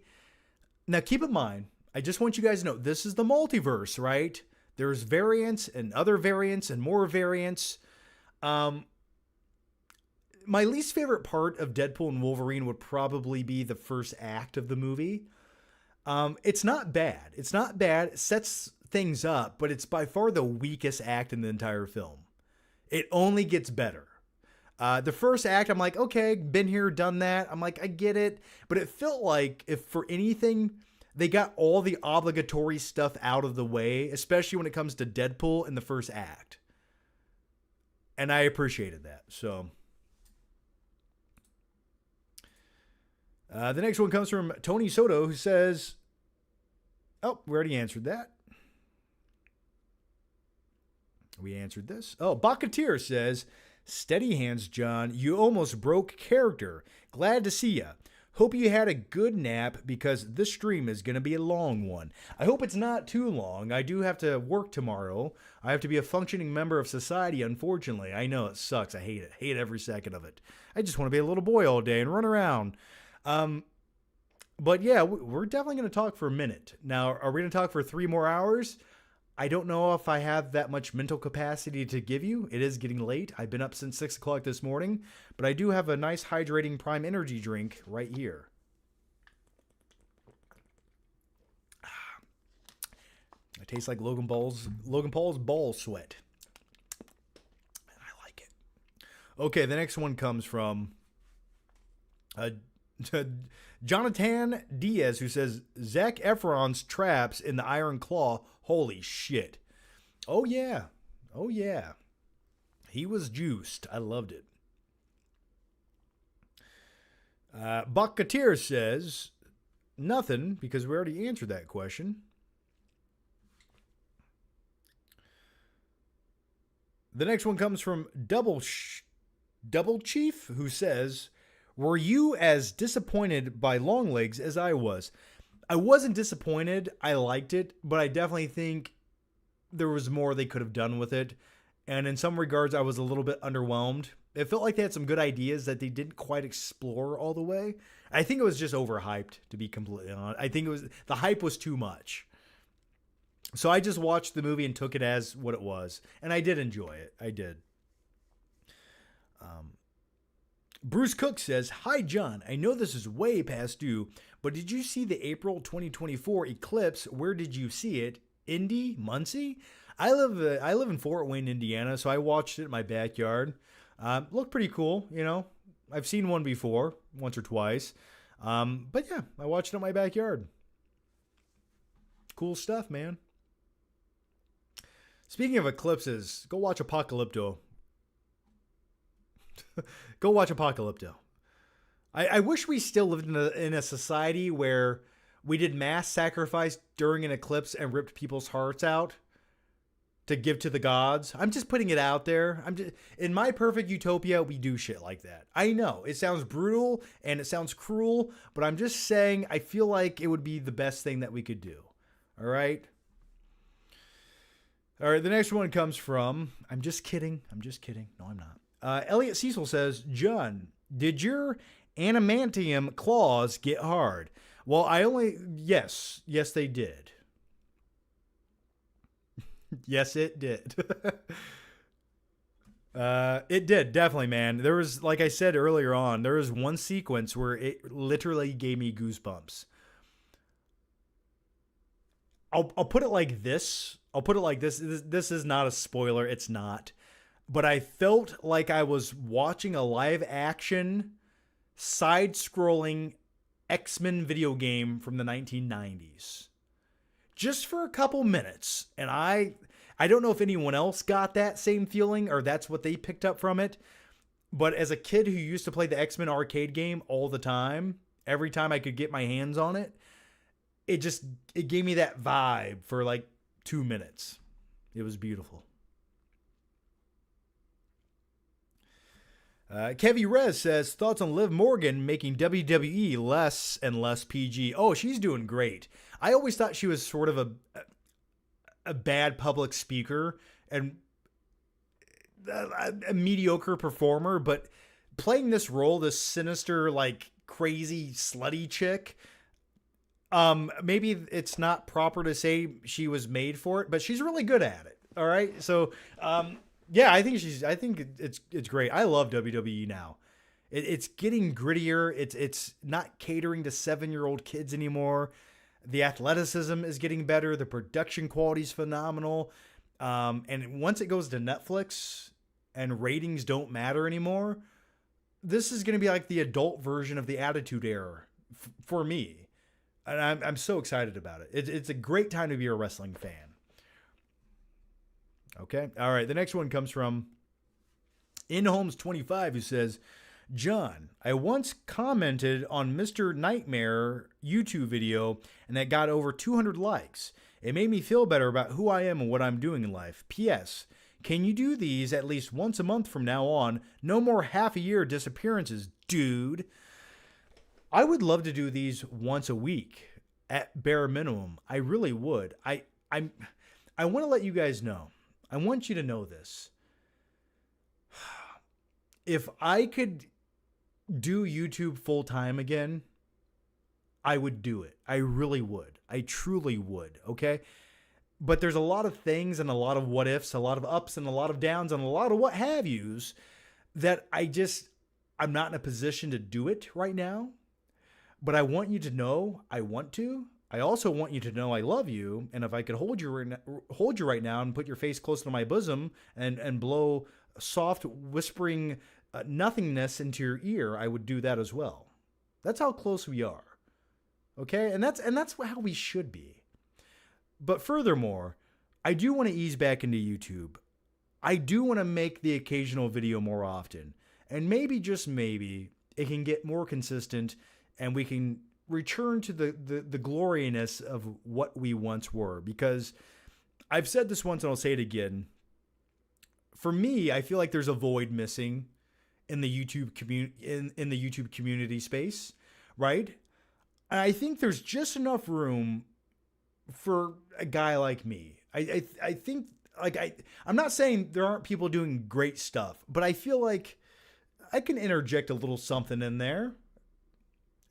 now keep in mind, I just want you guys to know, this is the multiverse, right? There's variants and other variants and more variants. My least favorite part of Deadpool and Wolverine would probably be the first act of the movie. It's not bad. It sets things up, but it's by far the weakest act in the entire film. It only gets better. The first act, I'm like, okay, been here, done that. I'm like, I get it. But it felt like, if for anything, they got all the obligatory stuff out of the way, especially when it comes to Deadpool in the first act. And I appreciated that. So the next one comes from Tony Soto, who says, oh, we already answered that. We answered this. Oh, Bakatir says, steady hands, John. You almost broke character. Glad to see ya. Hope you had a good nap because this stream is going to be a long one. I hope it's not too long. I do have to work tomorrow. I have to be a functioning member of society, unfortunately. I know it sucks. I hate it. Hate every second of it. I just want to be a little boy all day and run around. But yeah, we're definitely going to talk for a minute. Now, are we going to talk for 3 more hours? I don't know if I have that much mental capacity to give you. It is getting late. I've been up since 6 o'clock this morning, but I do have a nice hydrating Prime Energy drink right here. It tastes like Logan Paul's ball sweat. And I like it. Okay, the next one comes from Jonathan Diaz, who says, Zac Efron's traps in the Iron Claw. Holy shit. Oh, yeah. Oh, yeah. He was juiced. I loved it. Bakatir says, nothing, because we already answered that question. The next one comes from Double Chief, who says, were you as disappointed by Longlegs as I was? I wasn't disappointed. I liked it, but I definitely think there was more they could have done with it. And in some regards, I was a little bit underwhelmed. It felt like they had some good ideas that they didn't quite explore all the way. I think it was just overhyped, to be completely honest. I think the hype was too much. So I just watched the movie and took it as what it was. And I did enjoy it. I did. Bruce Cook says, hi, John. I know this is way past due, but did you see the April 2024 eclipse? Where did you see it? Indy? Muncie? I live in Fort Wayne, Indiana, so I watched it in my backyard. Looked pretty cool, you know. I've seen one before, once or twice. But yeah, I watched it in my backyard. Cool stuff, man. Speaking of eclipses, go watch Apocalypto. Go watch Apocalypto. I wish we still lived in a society where we did mass sacrifice during an eclipse and ripped people's hearts out to give to the gods. I'm just putting it out there. In my perfect utopia, we do shit like that. I know it sounds brutal and it sounds cruel, but I'm just saying I feel like it would be the best thing that we could do. All right. All right. The next one comes from, I'm just kidding. No, I'm not. Elliot Cecil says, John, did your adamantium claws get hard? Well, yes, they did. Yes, it did. It did, definitely, man. There was, like I said earlier on, there was one sequence where it literally gave me goosebumps. I'll put it like this. I'll put it like this. This is not a spoiler. It's not. But I felt like I was watching a live action, side-scrolling X-Men video game from the 1990s. Just for a couple minutes. And I don't know if anyone else got that same feeling or that's what they picked up from it. But as a kid who used to play the X-Men arcade game all the time, every time I could get my hands on it, it gave me that vibe for like 2 minutes. It was beautiful. Kevy Rez says, thoughts on Liv Morgan making WWE less and less PG. Oh, she's doing great. I always thought she was sort of a bad public speaker and a mediocre performer, but playing this role, this sinister, like crazy slutty chick, maybe it's not proper to say she was made for it, but she's really good at it. All right. So, yeah, I think it's great. I love WWE now. It's getting grittier. It's not catering to 7-year-old kids anymore. The athleticism is getting better. The production quality is phenomenal. And once it goes to Netflix and ratings don't matter anymore, this is going to be like the adult version of the Attitude Era for me. And I'm so excited about it. It's a great time to be a wrestling fan. Okay. All right. The next one comes from InHomes25, who says, John, I once commented on Mr. Nightmare YouTube video and that got over 200 likes. It made me feel better about who I am and what I'm doing in life. P.S. Can you do these at least once a month from now on? No more half a year disappearances, dude. I would love to do these once a week at bare minimum. I really would. I want to let you guys know. I want you to know this. If I could do YouTube full time again, I would do it. I really would. I truly would. Okay. But there's a lot of things and a lot of what ifs, a lot of ups and a lot of downs and a lot of what have yous that I'm not in a position to do it right now. But I want you to know I want to. I also want you to know I love you. And if I could hold you right now and put your face close to my bosom and blow soft whispering nothingness into your ear, I would do that as well. That's how close we are. Okay? And that's how we should be. But furthermore, I do want to ease back into YouTube. I do want to make the occasional video more often. And maybe, just maybe, it can get more consistent and we can return to the gloriness of what we once were. Because I've said this once and I'll say it again. For me, I feel like there's a void missing in the YouTube in the YouTube community space, right? And I think there's just enough room for a guy like me. I think, like, I'm not saying there aren't people doing great stuff, but I feel like I can interject a little something in there.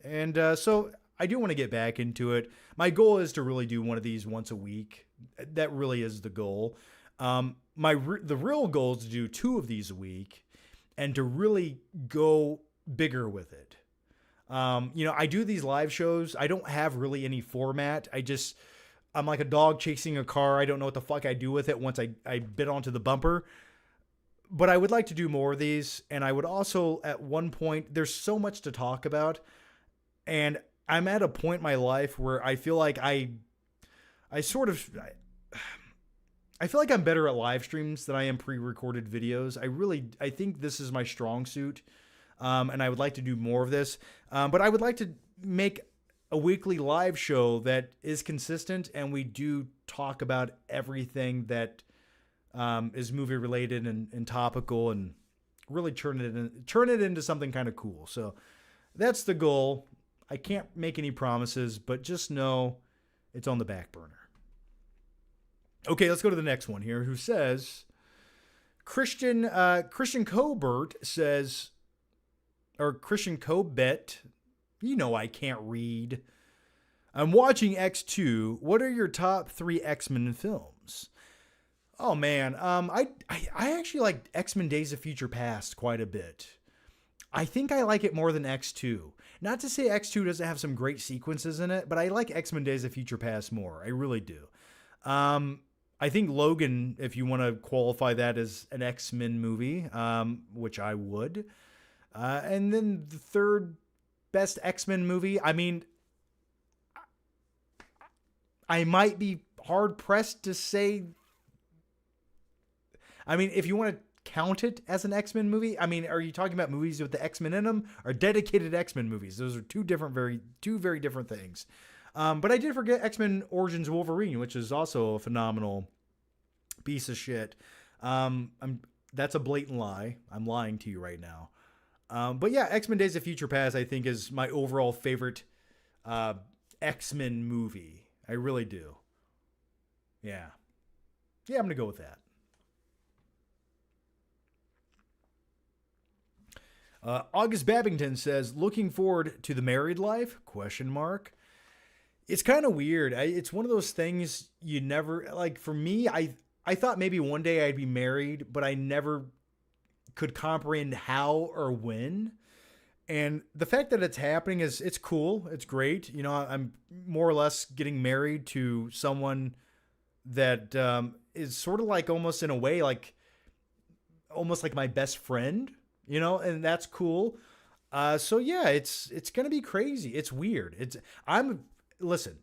And so I do want to get back into it. My goal is to really do one of these once a week. That really is the goal. The real goal is to do 2 of these a week and to really go bigger with it. I do these live shows. I don't have really any format. I'm like a dog chasing a car. I don't know what the fuck I do with it once I bit onto the bumper. But I would like to do more of these. And I would also, at one point, there's so much to talk about. And I'm at a point in my life where I feel like I feel like I'm better at live streams than I am pre-recorded videos. I think this is my strong suit. And I would like to do more of this. But I would like to make a weekly live show that is consistent and we do talk about everything that is movie related and topical and really turn it into something kind of cool. So that's the goal. I can't make any promises, but just know it's on the back burner. Okay, let's go to the next one here, who says, Christian Cobert says, or Christian Cobet, I can't read. I'm watching X2. What are your top 3 X-Men films? Oh man, I actually like X-Men Days of Future Past quite a bit. I think I like it more than X2. Not to say X2 doesn't have some great sequences in it, but I like X-Men Days of Future Past more. I really do. I think Logan, if you want to qualify that as an X-Men movie, which I would. And then the third best X-Men movie, I mean, I might be hard pressed to say. I mean, if you want to count it as an X-Men movie, I mean, are you talking about movies with the X-Men in them or dedicated X-Men movies? Those are two very different things. But I did forget X-Men Origins Wolverine, which is also a phenomenal piece of shit. That's a blatant lie. I'm lying to you right now. But yeah, X-Men Days of Future Past, I think, is my overall favorite X-Men movie. I really do. Yeah. Yeah, I'm going to go with that. August Babington says, looking forward to the married life? ? It's kind of weird. It's one of those things you never, like for me, I thought maybe one day I'd be married, but I never could comprehend how or when. And the fact that it's happening it's cool. It's great. You know, I'm more or less getting married to someone that is sort of like almost in a way, like almost like my best friend, you know, and that's cool. So yeah, it's going to be crazy. It's weird. Listen,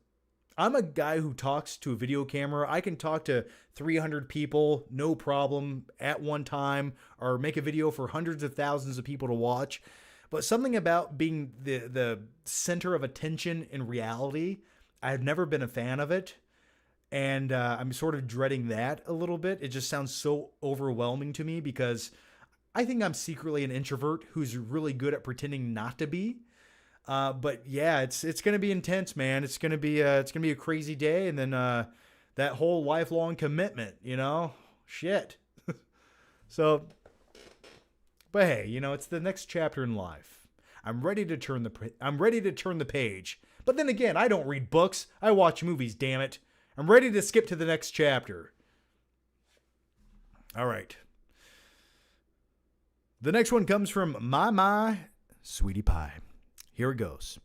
I'm a guy who talks to a video camera. I can talk to 300 people, no problem, at one time, or make a video for hundreds of thousands of people to watch. But something about being the center of attention in reality, I've never been a fan of it. And I'm sort of dreading that a little bit. It just sounds so overwhelming to me because I think I'm secretly an introvert who's really good at pretending not to be. But yeah, it's going to be intense, man. It's going to be a crazy day. And then that whole lifelong commitment, you know, shit. So, but hey, you know, it's the next chapter in life. I'm ready to turn the page. But then again, I don't read books. I watch movies, damn it. I'm ready to skip to the next chapter. All right. The next one comes from my sweetie pie. Here it goes.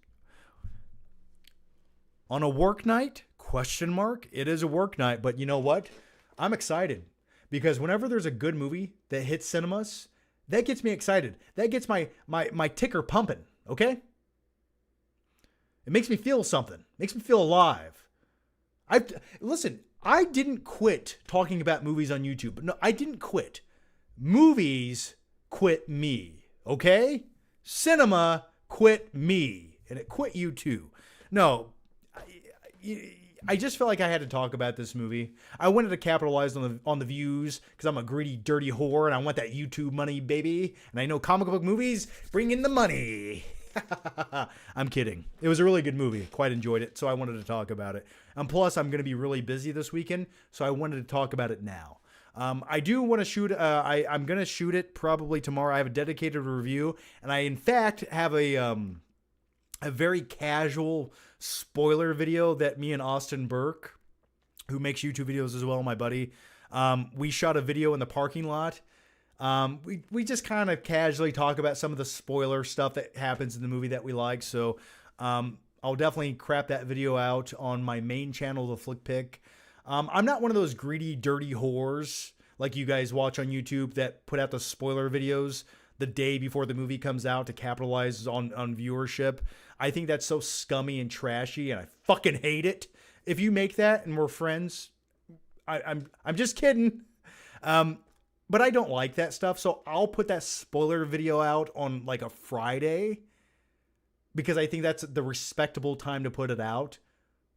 On a work night? ? It is a work night, but you know what? I'm excited because whenever there's a good movie that hits cinemas, that gets me excited. That gets my ticker pumping, okay? It makes me feel something. Makes me feel alive. Listen, I didn't quit talking about movies on YouTube. No, I didn't quit. Movies quit me, okay? Cinema quit me, and it quit you too. No, I just felt like I had to talk about this movie. I wanted to capitalize on the views because I'm a greedy, dirty whore, and I want that YouTube money, baby. And I know comic book movies bring in the money. I'm kidding. It was a really good movie. Quite enjoyed it, so I wanted to talk about it. And plus, I'm going to be really busy this weekend, so I wanted to talk about it now. I do want to shoot. I'm going to shoot it probably tomorrow. I have a dedicated review, and I in fact have a very casual spoiler video that me and Austin Burke, who makes YouTube videos as well, my buddy, we shot a video in the parking lot. We just kind of casually talk about some of the spoiler stuff that happens in the movie that we like. So I'll definitely crap that video out on my main channel, The Flick Pick. I'm not one of those greedy, dirty whores like you guys watch on YouTube that put out the spoiler videos the day before the movie comes out to capitalize on viewership. I think that's so scummy and trashy, and I fucking hate it. If you make that and we're friends, I'm just kidding. But I don't like that stuff, so I'll put that spoiler video out on like a Friday because I think that's the respectable time to put it out.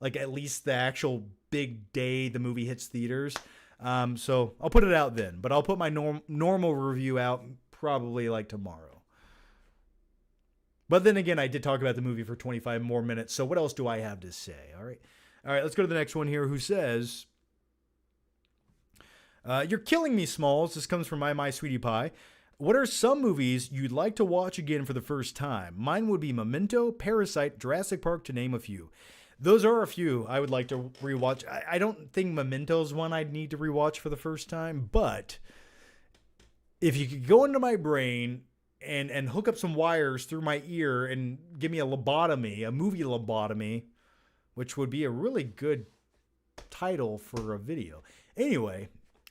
Like at least the actual big day the movie hits theaters. So I'll put it out then, but I'll put my normal review out probably like tomorrow. But then again, I did talk about the movie for 25 more minutes, so what else do I have to say? All right, let's go to the next one here who says... You're killing me, Smalls. This comes from my sweetie pie. What are some movies you'd like to watch again for the first time? Mine would be Memento, Parasite, Jurassic Park, to name a few. Those are a few I would like to rewatch. I don't think Memento's one I'd need to rewatch for the first time, but if you could go into my brain and hook up some wires through my ear and give me a lobotomy, a movie lobotomy, which would be a really good title for a video. Anyway,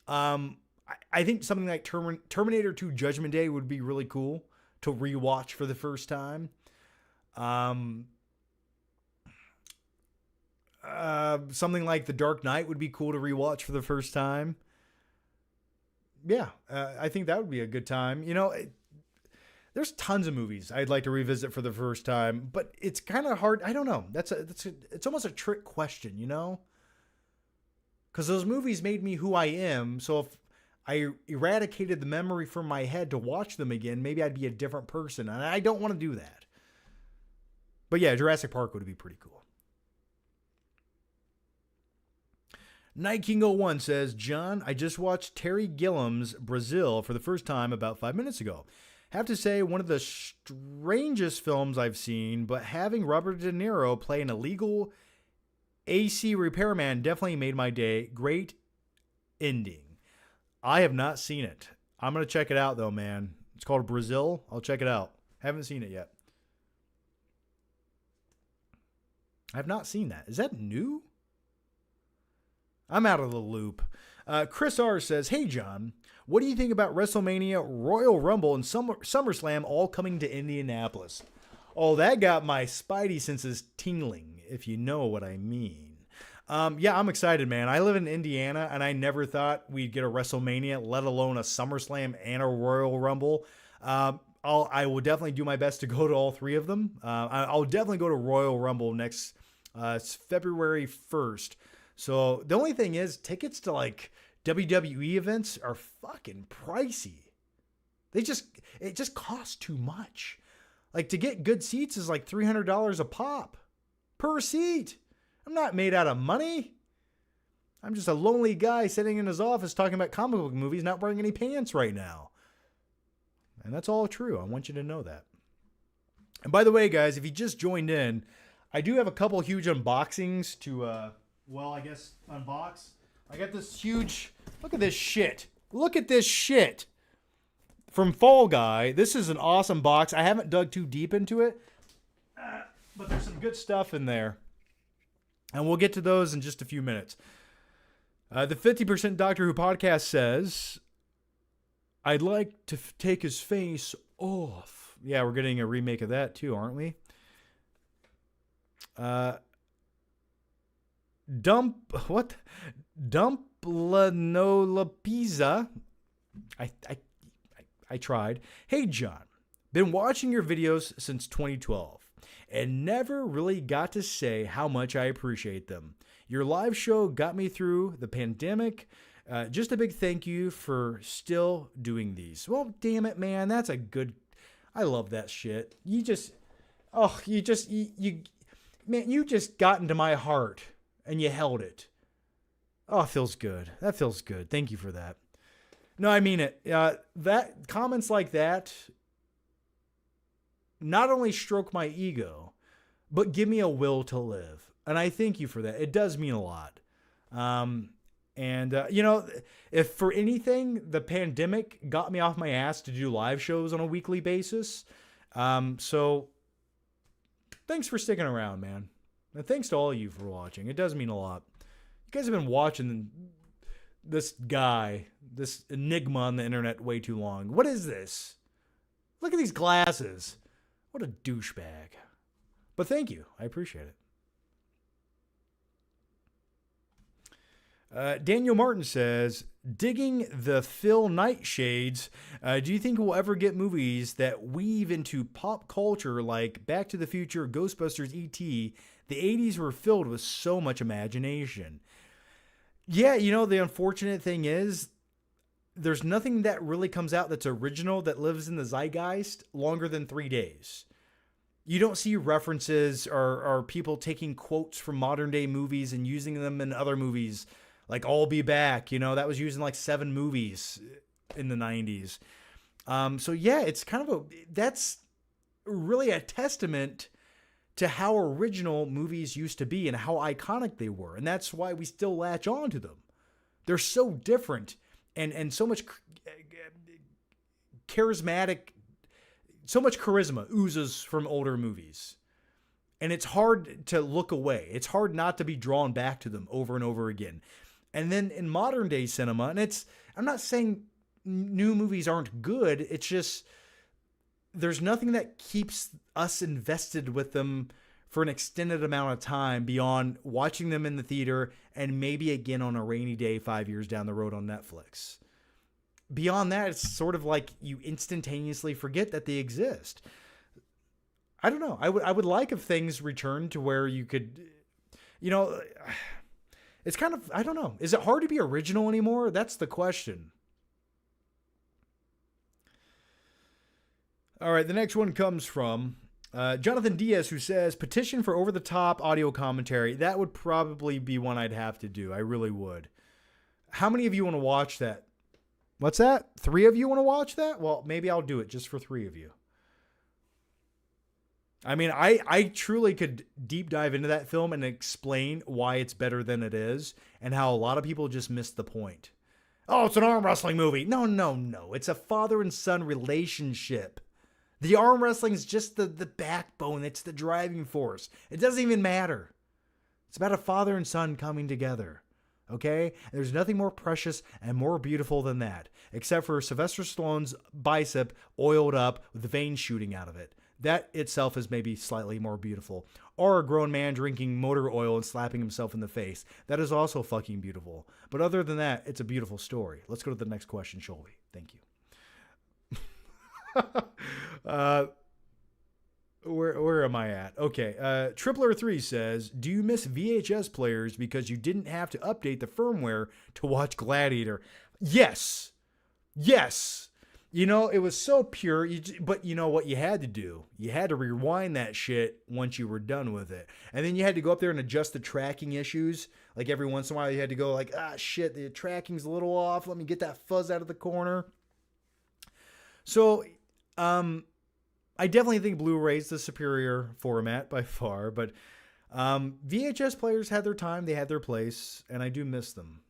I think something like Terminator 2 Judgment Day would be really cool to rewatch for the first time. Something like The Dark Knight would be cool to rewatch for the first time. Yeah, I think that would be a good time. You know, there's tons of movies I'd like to revisit for the first time, but it's kind of hard. I don't know. It's almost a trick question, you know? Because those movies made me who I am. So if I eradicated the memory from my head to watch them again, maybe I'd be a different person. And I don't want to do that. But yeah, Jurassic Park would be pretty cool. Night King 01 says, John, I just watched Terry Gilliam's Brazil for the first time about 5 minutes ago. Have to say, one of the strangest films I've seen, but having Robert De Niro play an illegal AC repairman definitely made my day. Great ending. I have not seen it. I'm going to check it out, though, man. It's called Brazil. I'll check it out. Haven't seen it yet. I've not seen that. Is that new? I'm out of the loop. Chris R. says, hey, John, what do you think about WrestleMania, Royal Rumble, and SummerSlam all coming to Indianapolis? Oh, that got my spidey senses tingling, if you know what I mean. Yeah, I'm excited, man. I live in Indiana, and I never thought we'd get a WrestleMania, let alone a SummerSlam and a Royal Rumble. I will definitely do my best to go to all three of them. I'll definitely go to Royal Rumble next February 1st. So the only thing is, tickets to like WWE events are fucking pricey. It just costs too much. Like to get good seats is like $300 a pop per seat. I'm not made out of money. I'm just a lonely guy sitting in his office talking about comic book movies, not wearing any pants right now. And that's all true. I want you to know that. And by the way, guys, if you just joined in, I do have a couple huge unboxings to, unbox. I got this huge, look at this shit. Look at this shit from Fall Guy. This is an awesome box. I haven't dug too deep into it, but there's some good stuff in there. And we'll get to those in just a few minutes. The 50% Doctor Who podcast says, I'd like to take his face off. Yeah, we're getting a remake of that too, aren't we? Dumplanola Pizza. I tried. Hey, John. Been watching your videos since 2012 and never really got to say how much I appreciate them. Your live show got me through the pandemic. Just a big thank you for still doing these. Well, damn it, man. That's a good... I love that shit. You just got into my heart and you held it. Oh, it feels good. That feels good. Thank you for that. No, I mean it. That comments like that not only stroke my ego, but give me a will to live. And I thank you for that. It does mean a lot. If for anything, the pandemic got me off my ass to do live shows on a weekly basis. So thanks for sticking around, man. And thanks to all of you for watching. It does mean a lot. You guys have been watching this guy, this enigma on the internet way too long. What is this? Look at these glasses. What a douchebag. But thank you. I appreciate it. Daniel Martin says, digging the Phil Nightshades, do you think we'll ever get movies that weave into pop culture like Back to the Future, Ghostbusters, E.T.? The 80s were filled with so much imagination. Yeah, the unfortunate thing is there's nothing that really comes out that's original that lives in the zeitgeist longer than 3 days. You don't see references or people taking quotes from modern day movies and using them in other movies. Like I'll Be Back, that was used in like 7 movies in the 90s. So yeah, it's that's really a testament to how original movies used to be and how iconic they were. And that's why we still latch on to them. They're so different and so much charismatic, so much charisma oozes from older movies. And it's hard to look away. It's hard not to be drawn back to them over and over again. And then in modern day cinema, and I'm not saying new movies aren't good. It's just there's nothing that keeps us invested with them for an extended amount of time beyond watching them in the theater and maybe again on a rainy day 5 years down the road on Netflix. Beyond that, it's sort of like you instantaneously forget that they exist. I don't know. I would like if things returned to where you could, it's kind of, I don't know. Is it hard to be original anymore? That's the question. All right, the next one comes from Jonathan Diaz, who says, petition for over-the-top audio commentary. That would probably be one I'd have to do. I really would. How many of you want to watch that? What's that? 3 of you want to watch that? Well, maybe I'll do it just for 3 of you. I mean, I truly could deep dive into that film and explain why it's better than it is and how a lot of people just missed the point. Oh, it's an arm wrestling movie. No. It's a father and son relationship. The arm wrestling is just the backbone. It's the driving force. It doesn't even matter. It's about a father and son coming together. Okay? And there's nothing more precious and more beautiful than that, except for Sylvester Stallone's bicep oiled up with veins shooting out of it. That itself is maybe slightly more beautiful. Or a grown man drinking motor oil and slapping himself in the face. That is also fucking beautiful. But other than that, it's a beautiful story. Let's go to the next question, shall we? Thank you. Where am I at? Okay. Tripler3 says, do you miss VHS players because you didn't have to update the firmware to watch Gladiator? Yes. It was so pure, but you know what you had to do? You had to rewind that shit once you were done with it. And then you had to go up there and adjust the tracking issues. Like every once in a while you had to go like, shit, the tracking's a little off. Let me get that fuzz out of the corner. So, I definitely think Blu-ray's the superior format by far, but VHS players had their time, they had their place, and I do miss them.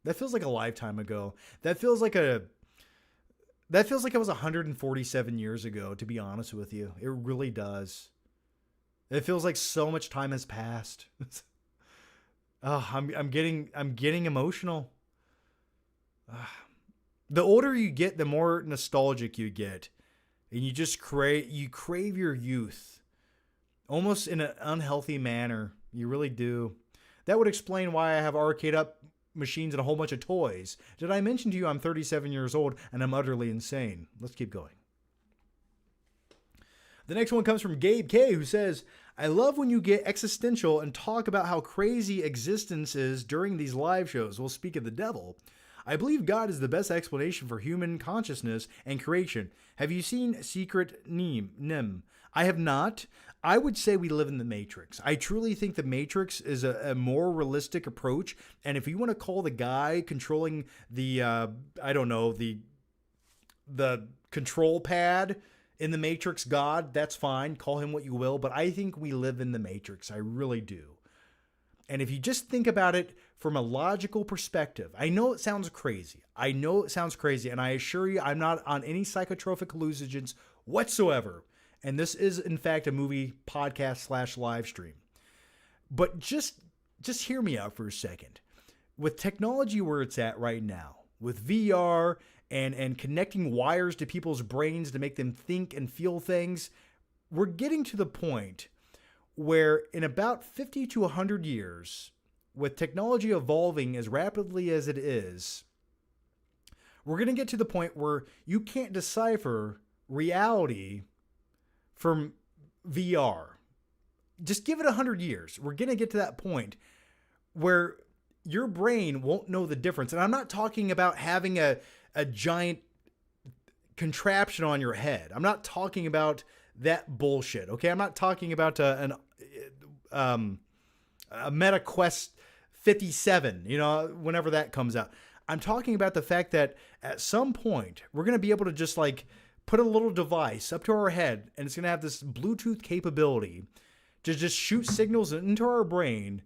That feels like a lifetime ago. That feels like it was 147 years ago, to be honest with you. It really does. It feels like so much time has passed. I'm getting emotional. The older you get, the more nostalgic you get. And you just crave your youth. Almost in an unhealthy manner. You really do. That would explain why I have arcade up machines and a whole bunch of toys. Did I mention to you I'm 37 years old and I'm utterly insane? Let's keep going. The next one comes from Gabe K, who says, I love when you get existential and talk about how crazy existence is during these live shows. We'll speak of the devil. I believe God is the best explanation for human consciousness and creation. Have you seen Secret Nim? I have not. I would say we live in the Matrix. I truly think the Matrix is a more realistic approach. And if you want to call the guy controlling the, the control pad in the Matrix God, that's fine. Call him what you will. But I think we live in the Matrix. I really do. And if you just think about it from a logical perspective, I know it sounds crazy. And I assure you, I'm not on any psychotropic hallucinogens whatsoever. And this is, in fact, a movie podcast / live stream. But just hear me out for a second. With technology where it's at right now, with VR and connecting wires to people's brains to make them think and feel things, we're getting to the point where in about 50 to 100 years, with technology evolving as rapidly as it is, we're going to get to the point where you can't decipher reality from VR. Just give it 100 years. We're going to get to that point where your brain won't know the difference. And I'm not talking about having a giant contraption on your head. I'm not talking about that bullshit. Okay. I'm not talking about a Meta Quest 57, whenever that comes out. I'm talking about the fact that at some point we're going to be able to just like put a little device up to our head and it's going to have this Bluetooth capability to just shoot signals into our brain.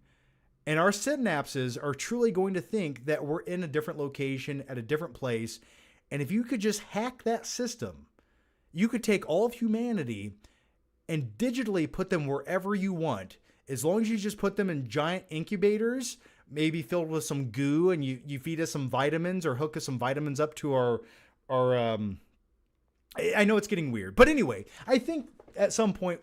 And our synapses are truly going to think that we're in a different location at a different place. And if you could just hack that system, you could take all of humanity and digitally put them wherever you want. As long as you just put them in giant incubators, maybe filled with some goo, and you feed us some vitamins or hook us some vitamins up to our I know it's getting weird, but anyway, I think at some point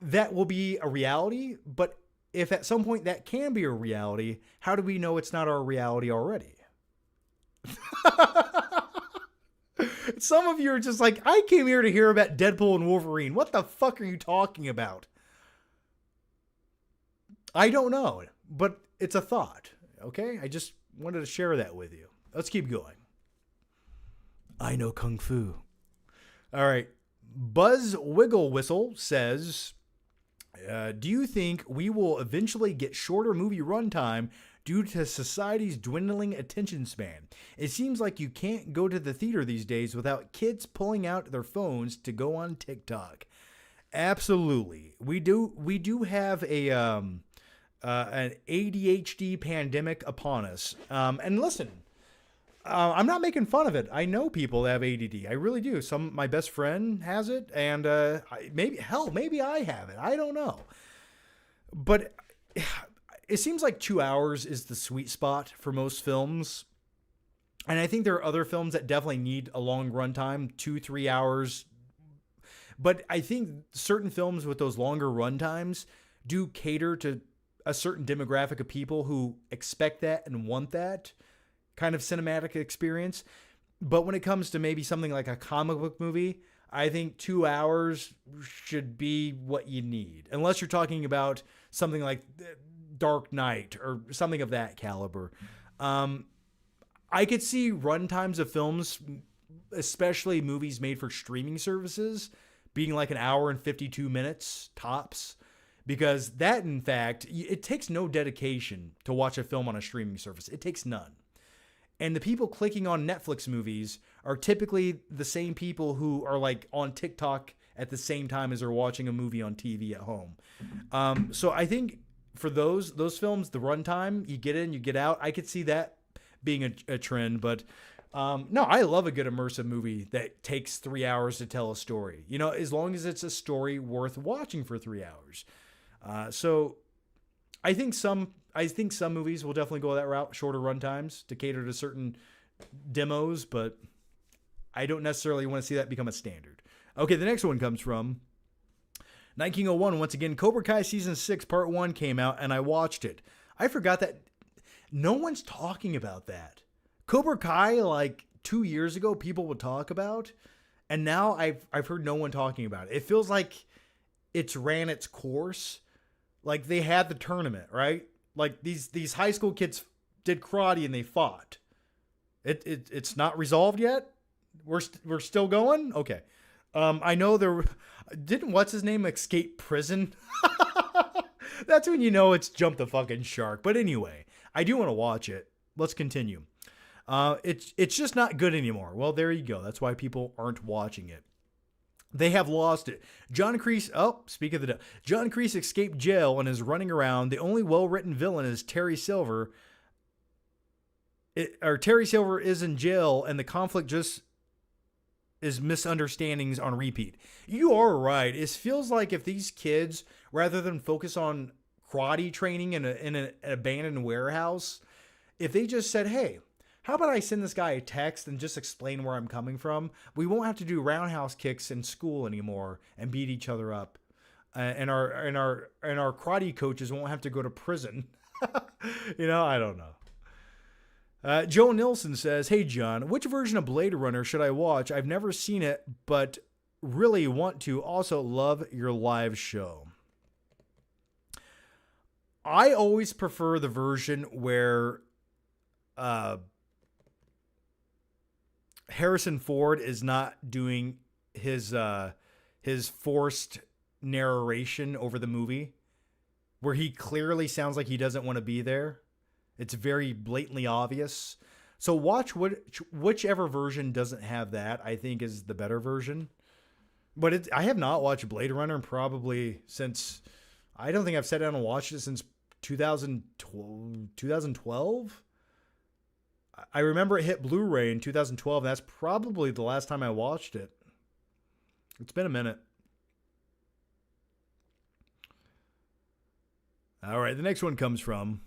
that will be a reality. But if at some point that can be a reality, how do we know it's not our reality already? Some of you are just like, I came here to hear about Deadpool and Wolverine. What the fuck are you talking about? I don't know, but it's a thought. Okay? I just wanted to share that with you. Let's keep going. I know Kung Fu. All right. Buzz Wiggle Whistle says, do you think we will eventually get shorter movie runtime due to society's dwindling attention span? It seems like you can't go to the theater these days without kids pulling out their phones to go on TikTok. Absolutely. We do have an ADHD pandemic upon us. And listen, I'm not making fun of it. I know people that have ADD. I really do. My best friend has it, and maybe I have it. I don't know. But it seems like 2 hours is the sweet spot for most films. And I think there are other films that definitely need a long runtime, 2-3 hours. But I think certain films with those longer runtimes do cater to a certain demographic of people who expect that and want that kind of cinematic experience. But when it comes to maybe something like a comic book movie, I think 2 hours should be what you need. Unless you're talking about something like Dark Knight or something of that caliber. I could see runtimes of films, especially movies made for streaming services, being like an hour and 52 minutes tops. Because that, in fact, it takes no dedication to watch a film on a streaming service. It takes none. And the people clicking on Netflix movies are typically the same people who are like on TikTok at the same time as they're watching a movie on TV at home. So I think for those films, the runtime, you get in, you get out. I could see that being a trend. But no, I love a good immersive movie that takes 3 hours to tell a story. You know, as long as it's a story worth watching for 3 hours. So I think some movies will definitely go that route, shorter runtimes to cater to certain demos, but I don't necessarily want to see that become a standard. Okay, the next one comes from 1901. Once again, Cobra Kai Season 6 Part 1 came out, and I watched it. I forgot that no one's talking about that. Cobra Kai, like 2 years ago, people would talk about, and now I've heard no one talking about it. It feels like it's ran its course. Like they had the tournament, right? Like these high school kids did karate and they fought. It's not resolved yet. We're still going. Okay. I know didn't what's his name escape prison. That's when you know it's jumped the fucking shark. But anyway, I do want to watch it. Let's continue. It's just not good anymore. Well, there you go. That's why people aren't watching it. They have lost it. John Kreese, speak of the devil. John Kreese escaped jail and is running around. The only well-written villain is Terry Silver. Terry Silver is in jail, and the conflict just is misunderstandings on repeat. You are right. It feels like if these kids, rather than focus on karate training in an abandoned warehouse, if they just said, hey, how about I send this guy a text and just explain where I'm coming from? We won't have to do roundhouse kicks in school anymore and beat each other up. And our karate coaches won't have to go to prison. You know, I don't know. Joe Nilsson says, hey, John, which version of Blade Runner should I watch? I've never seen it, but really want to. Also love your live show. I always prefer the version where Harrison Ford is not doing his forced narration over the movie, where he clearly sounds like he doesn't want to be there. It's very blatantly obvious. So watch whichever version doesn't have that, I think is the better version. But I have not watched Blade Runner probably since, I don't think I've sat down and watched it since 2012. I remember it hit Blu-ray in 2012. That's probably the last time I watched it. It's been a minute. All right, the next one comes from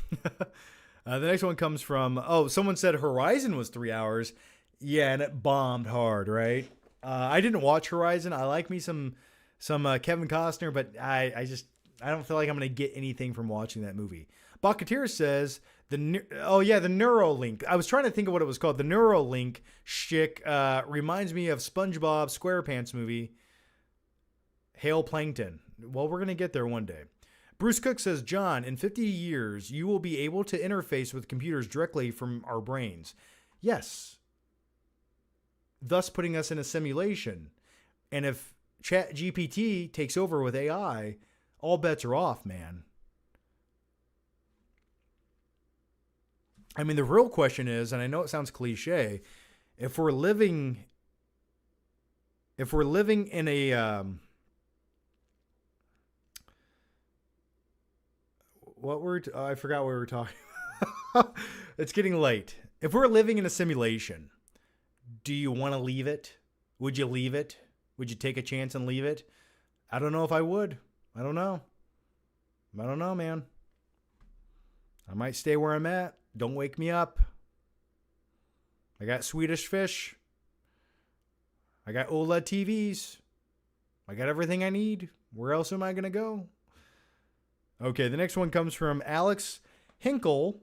The next one comes from, someone said Horizon was 3 hours. Yeah, and it bombed hard, right? I didn't watch Horizon. I like me some Kevin Costner, but I don't feel like I'm going to get anything from watching that movie. Bakatir says, the Neuralink. I was trying to think of what it was called. The Neuralink shtick reminds me of SpongeBob SquarePants movie, Hail Plankton. Well, we're going to get there one day. Bruce Cook says, John, in 50 years, you will be able to interface with computers directly from our brains. Yes. Thus putting us in a simulation. And if ChatGPT takes over with AI, all bets are off, man. I mean, the real question is, and I know it sounds cliche, if we're living in a I forgot what we were talking about. It's getting late. If we're living in a simulation, do you want to leave it? Would you leave it? Would you take a chance and leave it? I don't know if I would. I don't know, man. I might stay where I'm at. Don't wake me up. I got Swedish fish. I got OLED TVs. I got everything I need. Where else am I going to go? Okay, the next one comes from Alex Hinkle,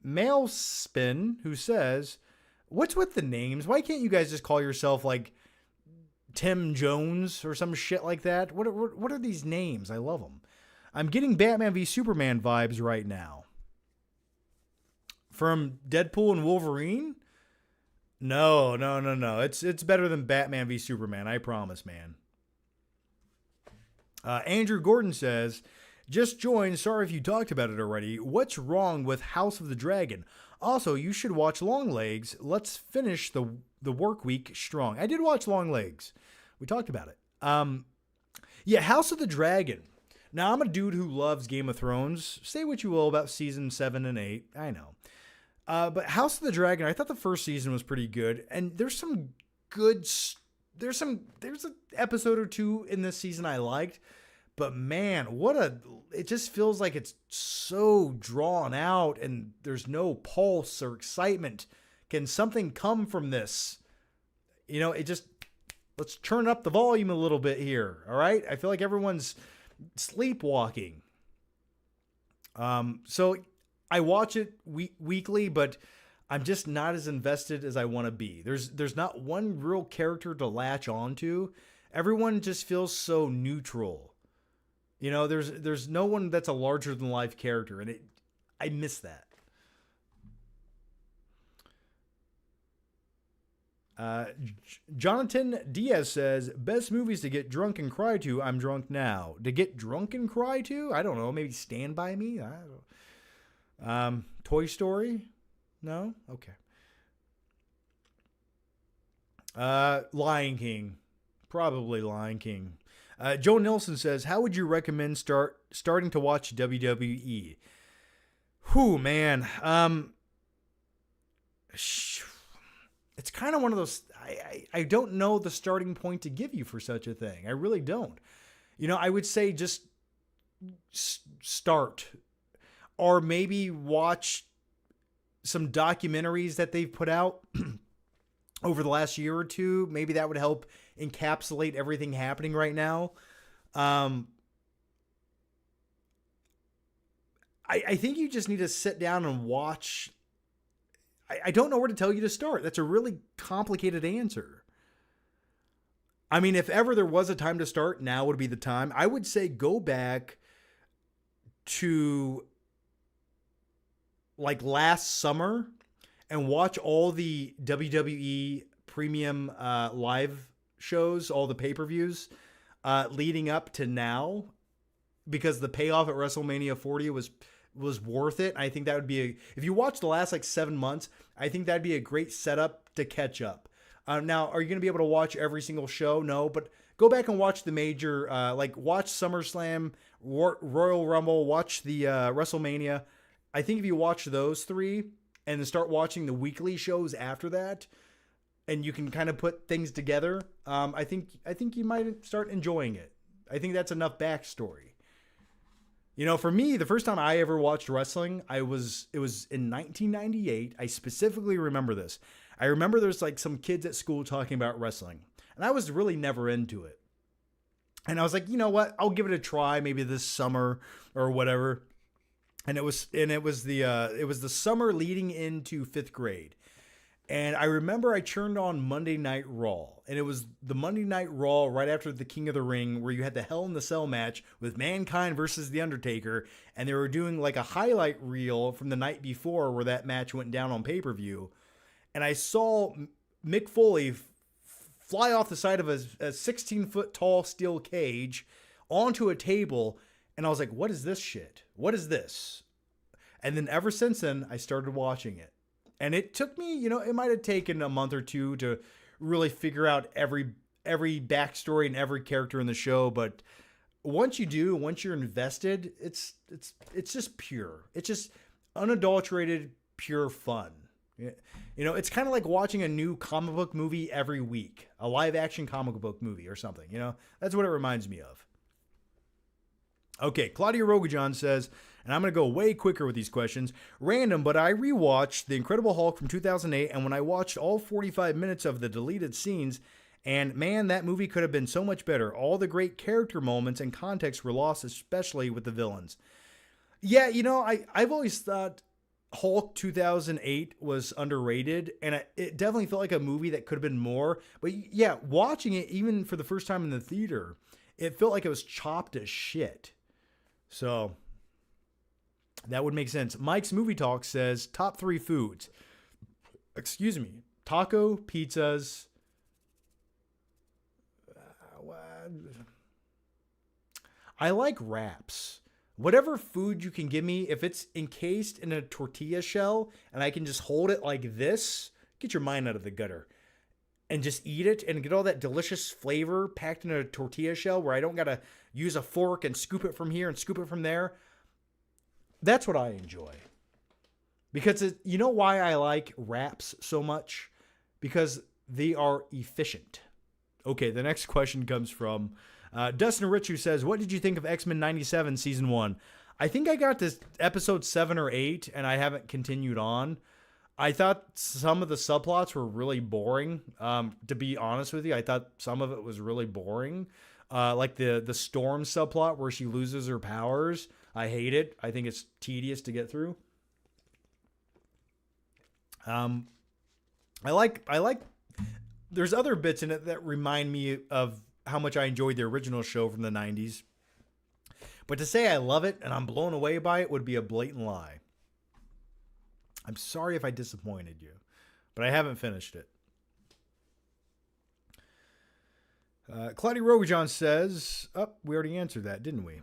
Mailspin, who says, what's with the names? Why can't you guys just call yourself like Tim Jones or some shit like that? What are these names? I love them. I'm getting Batman v Superman vibes right now. From Deadpool and Wolverine? No. It's better than Batman v Superman. I promise, man. Andrew Gordon says, just joined. Sorry if you talked about it already. What's wrong with House of the Dragon? Also, you should watch Longlegs. Let's finish the work week strong. I did watch Longlegs. We talked about it. Yeah, House of the Dragon. Now, I'm a dude who loves Game of Thrones. Say what you will about season 7 and 8. I know. But House of the Dragon, I thought the first season was pretty good. And there's an episode or two in this season I liked. But man, it just feels like it's so drawn out and there's no pulse or excitement. Can something come from this? Let's turn up the volume a little bit here. All right. I feel like everyone's sleepwalking. So I watch it weekly, but I'm just not as invested as I want to be. There's not one real character to latch onto. Everyone just feels so neutral. There's no one that's a larger than life character, and I miss that. Jonathan Diaz says, best movies to get drunk and cry to. I'm drunk now. To get drunk and cry to? I don't know. Maybe Stand By Me? I don't know. Toy Story? No? Okay. Lion King. Probably Lion King. Joe Nilsson says, how would you recommend starting to watch WWE? Whew, man. It's kind of one of those, I don't know the starting point to give you for such a thing. I really don't. I would say just start. Or maybe watch some documentaries that they've put out over the last year or two. Maybe that would help encapsulate everything happening right now. I think you just need to sit down and watch. I don't know where to tell you to start. That's a really complicated answer. I mean, if ever there was a time to start, now would be the time. I would say go back to like last summer and watch all the WWE premium live shows, all the pay-per-views leading up to now, because the payoff at WrestleMania 40 was worth it. I think that would be if you watch the last like 7 months, I think that'd be a great setup to catch up. Now, are you going to be able to watch every single show? No, but go back and watch the major, watch SummerSlam, Royal Rumble, watch the WrestleMania. I think if you watch those three and then start watching the weekly shows after that, and you can kind of put things together, I think you might start enjoying it. I think that's enough backstory. You know, for me, the first time I ever watched wrestling, it was in 1998. I specifically remember this. I remember there's like some kids at school talking about wrestling, and I was really never into it. And I was like, you know what? I'll give it a try, maybe this summer or whatever. And it was the summer leading into 5th grade. And I remember I turned on Monday Night Raw, and it was the Monday Night Raw right after the King of the Ring, where you had the Hell in the Cell match with Mankind versus The Undertaker, and they were doing like a highlight reel from the night before where that match went down on pay-per-view. And I saw Mick Foley fly off the side of a 16-foot tall steel cage onto a table, and I was like, what is this shit? What is this? And then ever since then, I started watching it. And it took me, you know, it might have taken a month or two to really figure out every backstory and every character in the show. But once you're invested, it's just pure. It's just unadulterated, pure fun. You know, it's kind of like watching a new comic book movie every week, a live action comic book movie or something. You know, that's what it reminds me of. Okay, Claudia Rogajon says, and I'm going to go way quicker with these questions. Random, but I rewatched The Incredible Hulk from 2008, and when I watched all 45 minutes of the deleted scenes, and man, that movie could have been so much better. All the great character moments and context were lost, especially with the villains. Yeah, you know, I've always thought Hulk 2008 was underrated, and it definitely felt like a movie that could have been more. But yeah, watching it, even for the first time in the theater, it felt like it was chopped as shit. So that would make sense. Mike's Movie Talk says top 3 foods. Excuse me. Taco, pizzas. I like wraps. Whatever food you can give me, if it's encased in a tortilla shell and I can just hold it like this, get your mind out of the gutter and just eat it and get all that delicious flavor packed in a tortilla shell where I don't got to use a fork and scoop it from here and scoop it from there. That's what I enjoy. Because you know why I like wraps so much? Because they are efficient. Okay, the next question comes from Dustin Rich, who says, what did you think of X-Men 97 Season 1? I think I got to episode 7 or 8, and I haven't continued on. I thought some of the subplots were really boring. To be honest with you, I thought some of it was really boring. Like the Storm subplot where she loses her powers. I hate it. I think it's tedious to get through. I like there's other bits in it that remind me of how much I enjoyed the original show from the 90s. But to say I love it and I'm blown away by it would be a blatant lie. I'm sorry if I disappointed you, but I haven't finished it. Claudia Rogajon says, we already answered that, didn't we?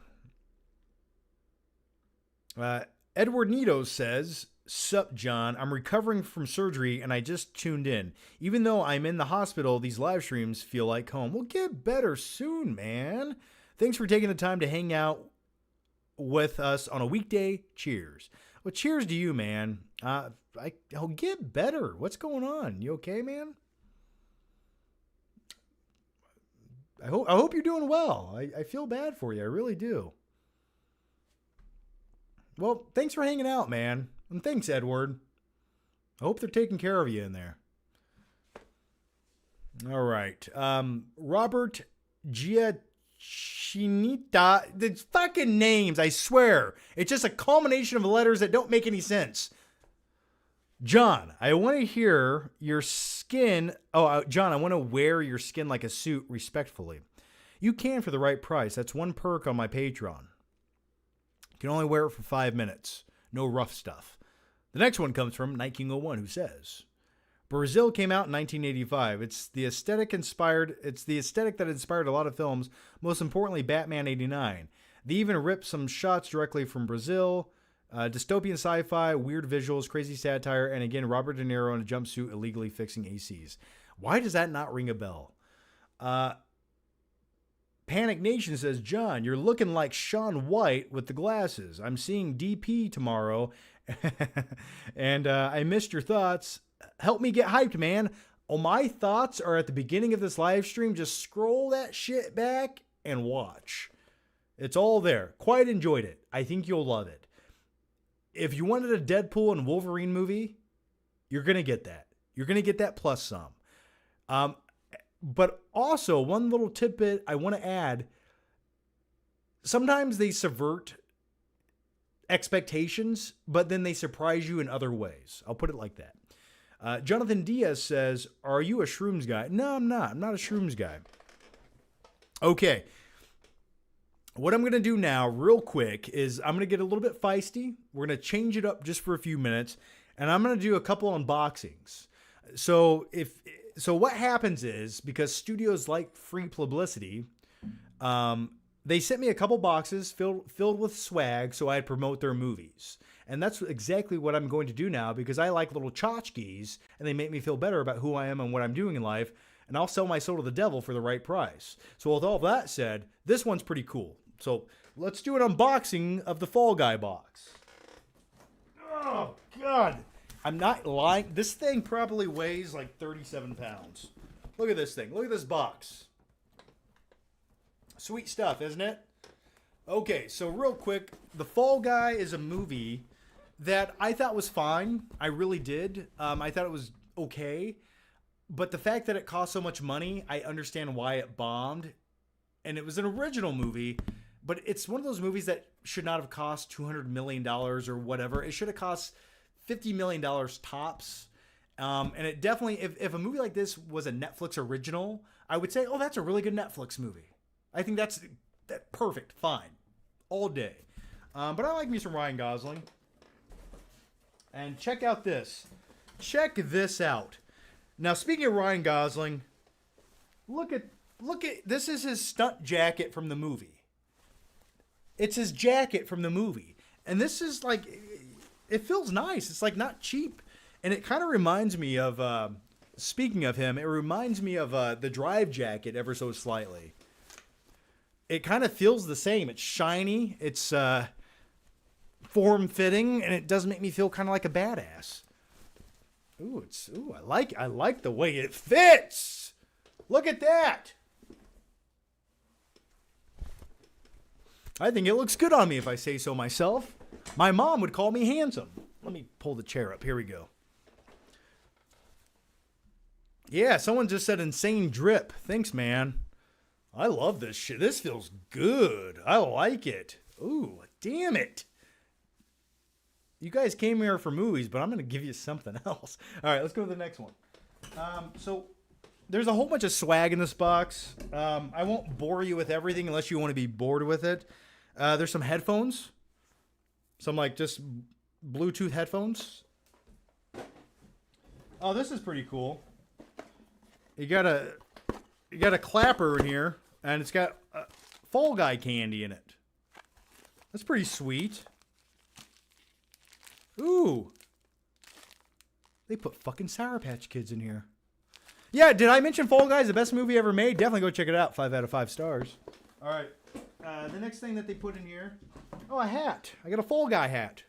Edward Nito says, sup, John, I'm recovering from surgery and I just tuned in. Even though I'm in the hospital, these live streams feel like home. We'll get better soon, man. Thanks for taking the time to hang out with us on a weekday. Cheers. Well, cheers to you, man. I'll get better. What's going on? You okay, man? I hope you're doing well. I feel bad for you. I really do. Well, thanks for hanging out, man. And thanks, Edward. I hope they're taking care of you in there. All right. Robert Giachinita. The fucking names, I swear. It's just a culmination of letters that don't make any sense. John, I want to hear your skin. John, I want to wear your skin like a suit respectfully. You can for the right price. That's one perk on my Patreon. You can only wear it for 5 minutes. No rough stuff. The next one comes from Night King 01, who says, Brazil came out in 1985. It's the aesthetic that inspired a lot of films, most importantly Batman 89. They even ripped some shots directly from Brazil. Dystopian sci-fi, weird visuals, crazy satire, and again, Robert De Niro in a jumpsuit illegally fixing ACs. Why does that not ring a bell? Panic Nation says, John, you're looking like Shaun White with the glasses. I'm seeing DP tomorrow, and I missed your thoughts. Help me get hyped, man. Oh, my thoughts are at the beginning of this live stream. Just scroll that shit back and watch. It's all there. Quite enjoyed it. I think you'll love it. If you wanted a Deadpool and Wolverine movie, you're going to get that. You're going to get that plus some. But also, one little tidbit I want to add. Sometimes they subvert expectations, but then they surprise you in other ways. I'll put it like that. Jonathan Diaz says, are you a shrooms guy? No, I'm not. I'm not a shrooms guy. Okay. What I'm going to do now, real quick, is I'm going to get a little bit feisty. We're going to change it up just for a few minutes, and I'm going to do a couple unboxings. So what happens is, because studios like free publicity, they sent me a couple boxes filled with swag so I'd promote their movies. And that's exactly what I'm going to do now, because I like little tchotchkes, and they make me feel better about who I am and what I'm doing in life, and I'll sell my soul to the devil for the right price. So with all that said, this one's pretty cool. So let's do an unboxing of the Fall Guy box. Oh, God. I'm not lying. This thing probably weighs like 37 pounds. Look at this thing. Look at this box. Sweet stuff, isn't it? Okay, so real quick, The Fall Guy is a movie that I thought was fine. I really did. I thought it was okay. But the fact that it cost so much money, I understand why it bombed. And it was an original movie, but it's one of those movies that should not have cost $200 million or whatever. It should have cost $50 million tops. And it definitely, if a movie like this was a Netflix original, I would say, oh, that's a really good Netflix movie. I think that's perfect, fine, all day. But I like me some Ryan Gosling. And check out this. Check this out. Now, speaking of Ryan Gosling, look at this is his stunt jacket from the movie. It's his jacket from the movie. And this is like, it feels nice. It's like not cheap. And it kind of reminds me of, speaking of him, it reminds me of the Drive jacket ever so slightly. It kind of feels the same. It's shiny. It's form-fitting, and it does make me feel kind of like a badass. I like the way it fits. Look at that. I think it looks good on me if I say so myself. My mom would call me handsome. Let me pull the chair up. Here we go. Yeah, someone just said insane drip. Thanks, man. I love this shit. This feels good. I like it. Ooh, damn it. You guys came here for movies, but I'm going to give you something else. All right, let's go to the next one. So there's a whole bunch of swag in this box. I won't bore you with everything unless you want to be bored with it. There's some headphones. Some like just Bluetooth headphones. Oh, this is pretty cool. You got a clapper in here, and it's got Fall Guy candy in it. That's pretty sweet. Ooh. They put fucking Sour Patch Kids in here. Yeah, did I mention Fall Guy is the best movie ever made? Definitely go check it out. 5 out of 5 stars. All right. The next thing that they put in here. Oh, a hat. I got a Fall Guy hat.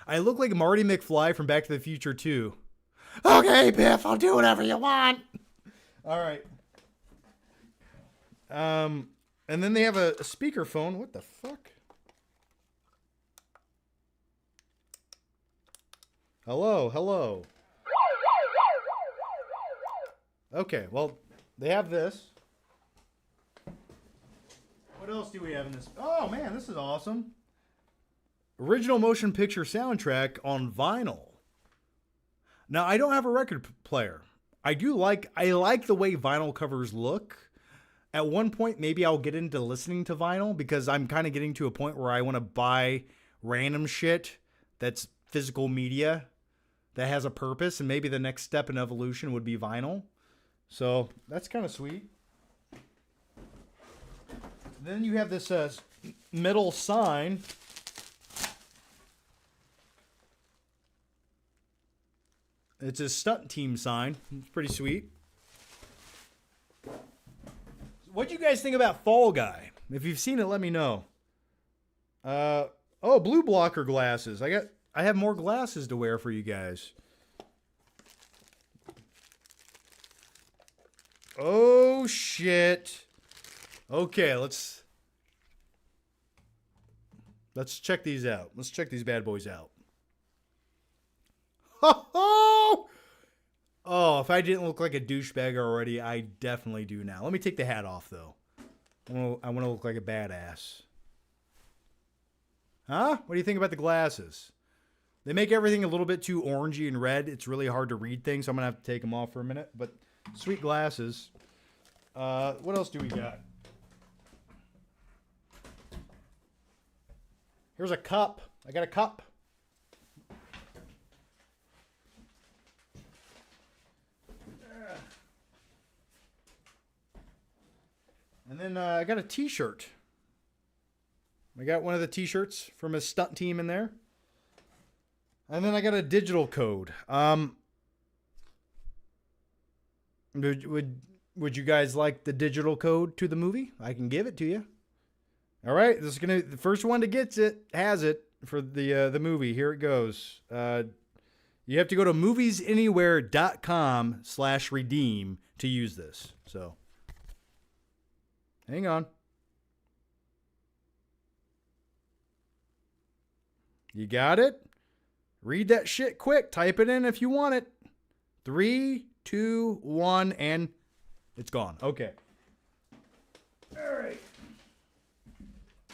I look like Marty McFly from Back to the Future 2. Okay, Biff, I'll do whatever you want. All right. And then they have a speakerphone. What the fuck? Hello, hello. Okay, well, they have this. What else do we have in this? Oh, man, this is awesome. Original motion picture soundtrack on vinyl. Now, I don't have a record player. I like the way vinyl covers look. At one point, maybe I'll get into listening to vinyl because I'm kind of getting to a point where I want to buy random shit that's physical media that has a purpose, and maybe the next step in evolution would be vinyl. So that's kind of sweet. Then you have this metal sign. It's a stunt team sign. It's pretty sweet. What do you guys think about Fall Guy? If you've seen it, let me know. Oh, blue blocker glasses. I have more glasses to wear for you guys. Oh, shit. Okay, let's check these out. Let's check these bad boys out. Oh, if I didn't look like a douchebag already, I definitely do now. Let me take the hat off, though. I want to look like a badass. Huh? What do you think about the glasses? They make everything a little bit too orangey and red. It's really hard to read things, so I'm going to have to take them off for a minute. But sweet glasses. What else do we got? Here's a cup. I got a cup. And then I got a t-shirt. I got one of the t-shirts from his stunt team in there. And then I got a digital code. Would you guys like the digital code to the movie? I can give it to you. All right, this is the first one that gets it has it for the movie. Here it goes. You have to go to moviesanywhere.com/redeem to use this. So, hang on. You got it? Read that shit quick. Type it in if you want it. 3, 2, 1, and it's gone. Okay. All right.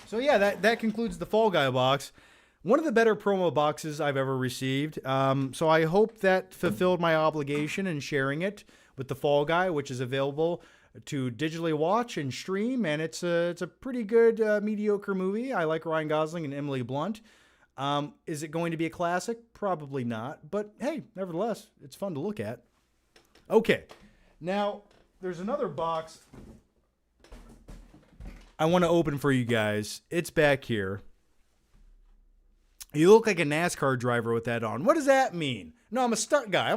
So yeah, that concludes the Fall Guy box. One of the better promo boxes I've ever received. So I hope that fulfilled my obligation in sharing it with the Fall Guy, which is available to digitally watch and stream, and it's a pretty good mediocre movie. I like Ryan Gosling and Emily Blunt. Is it going to be a classic? Probably not. But hey, nevertheless, it's fun to look at. Okay. Now, there's another box I want to open for you guys. It's back here. You look like a NASCAR driver with that on. What does that mean? No, I'm a stunt guy.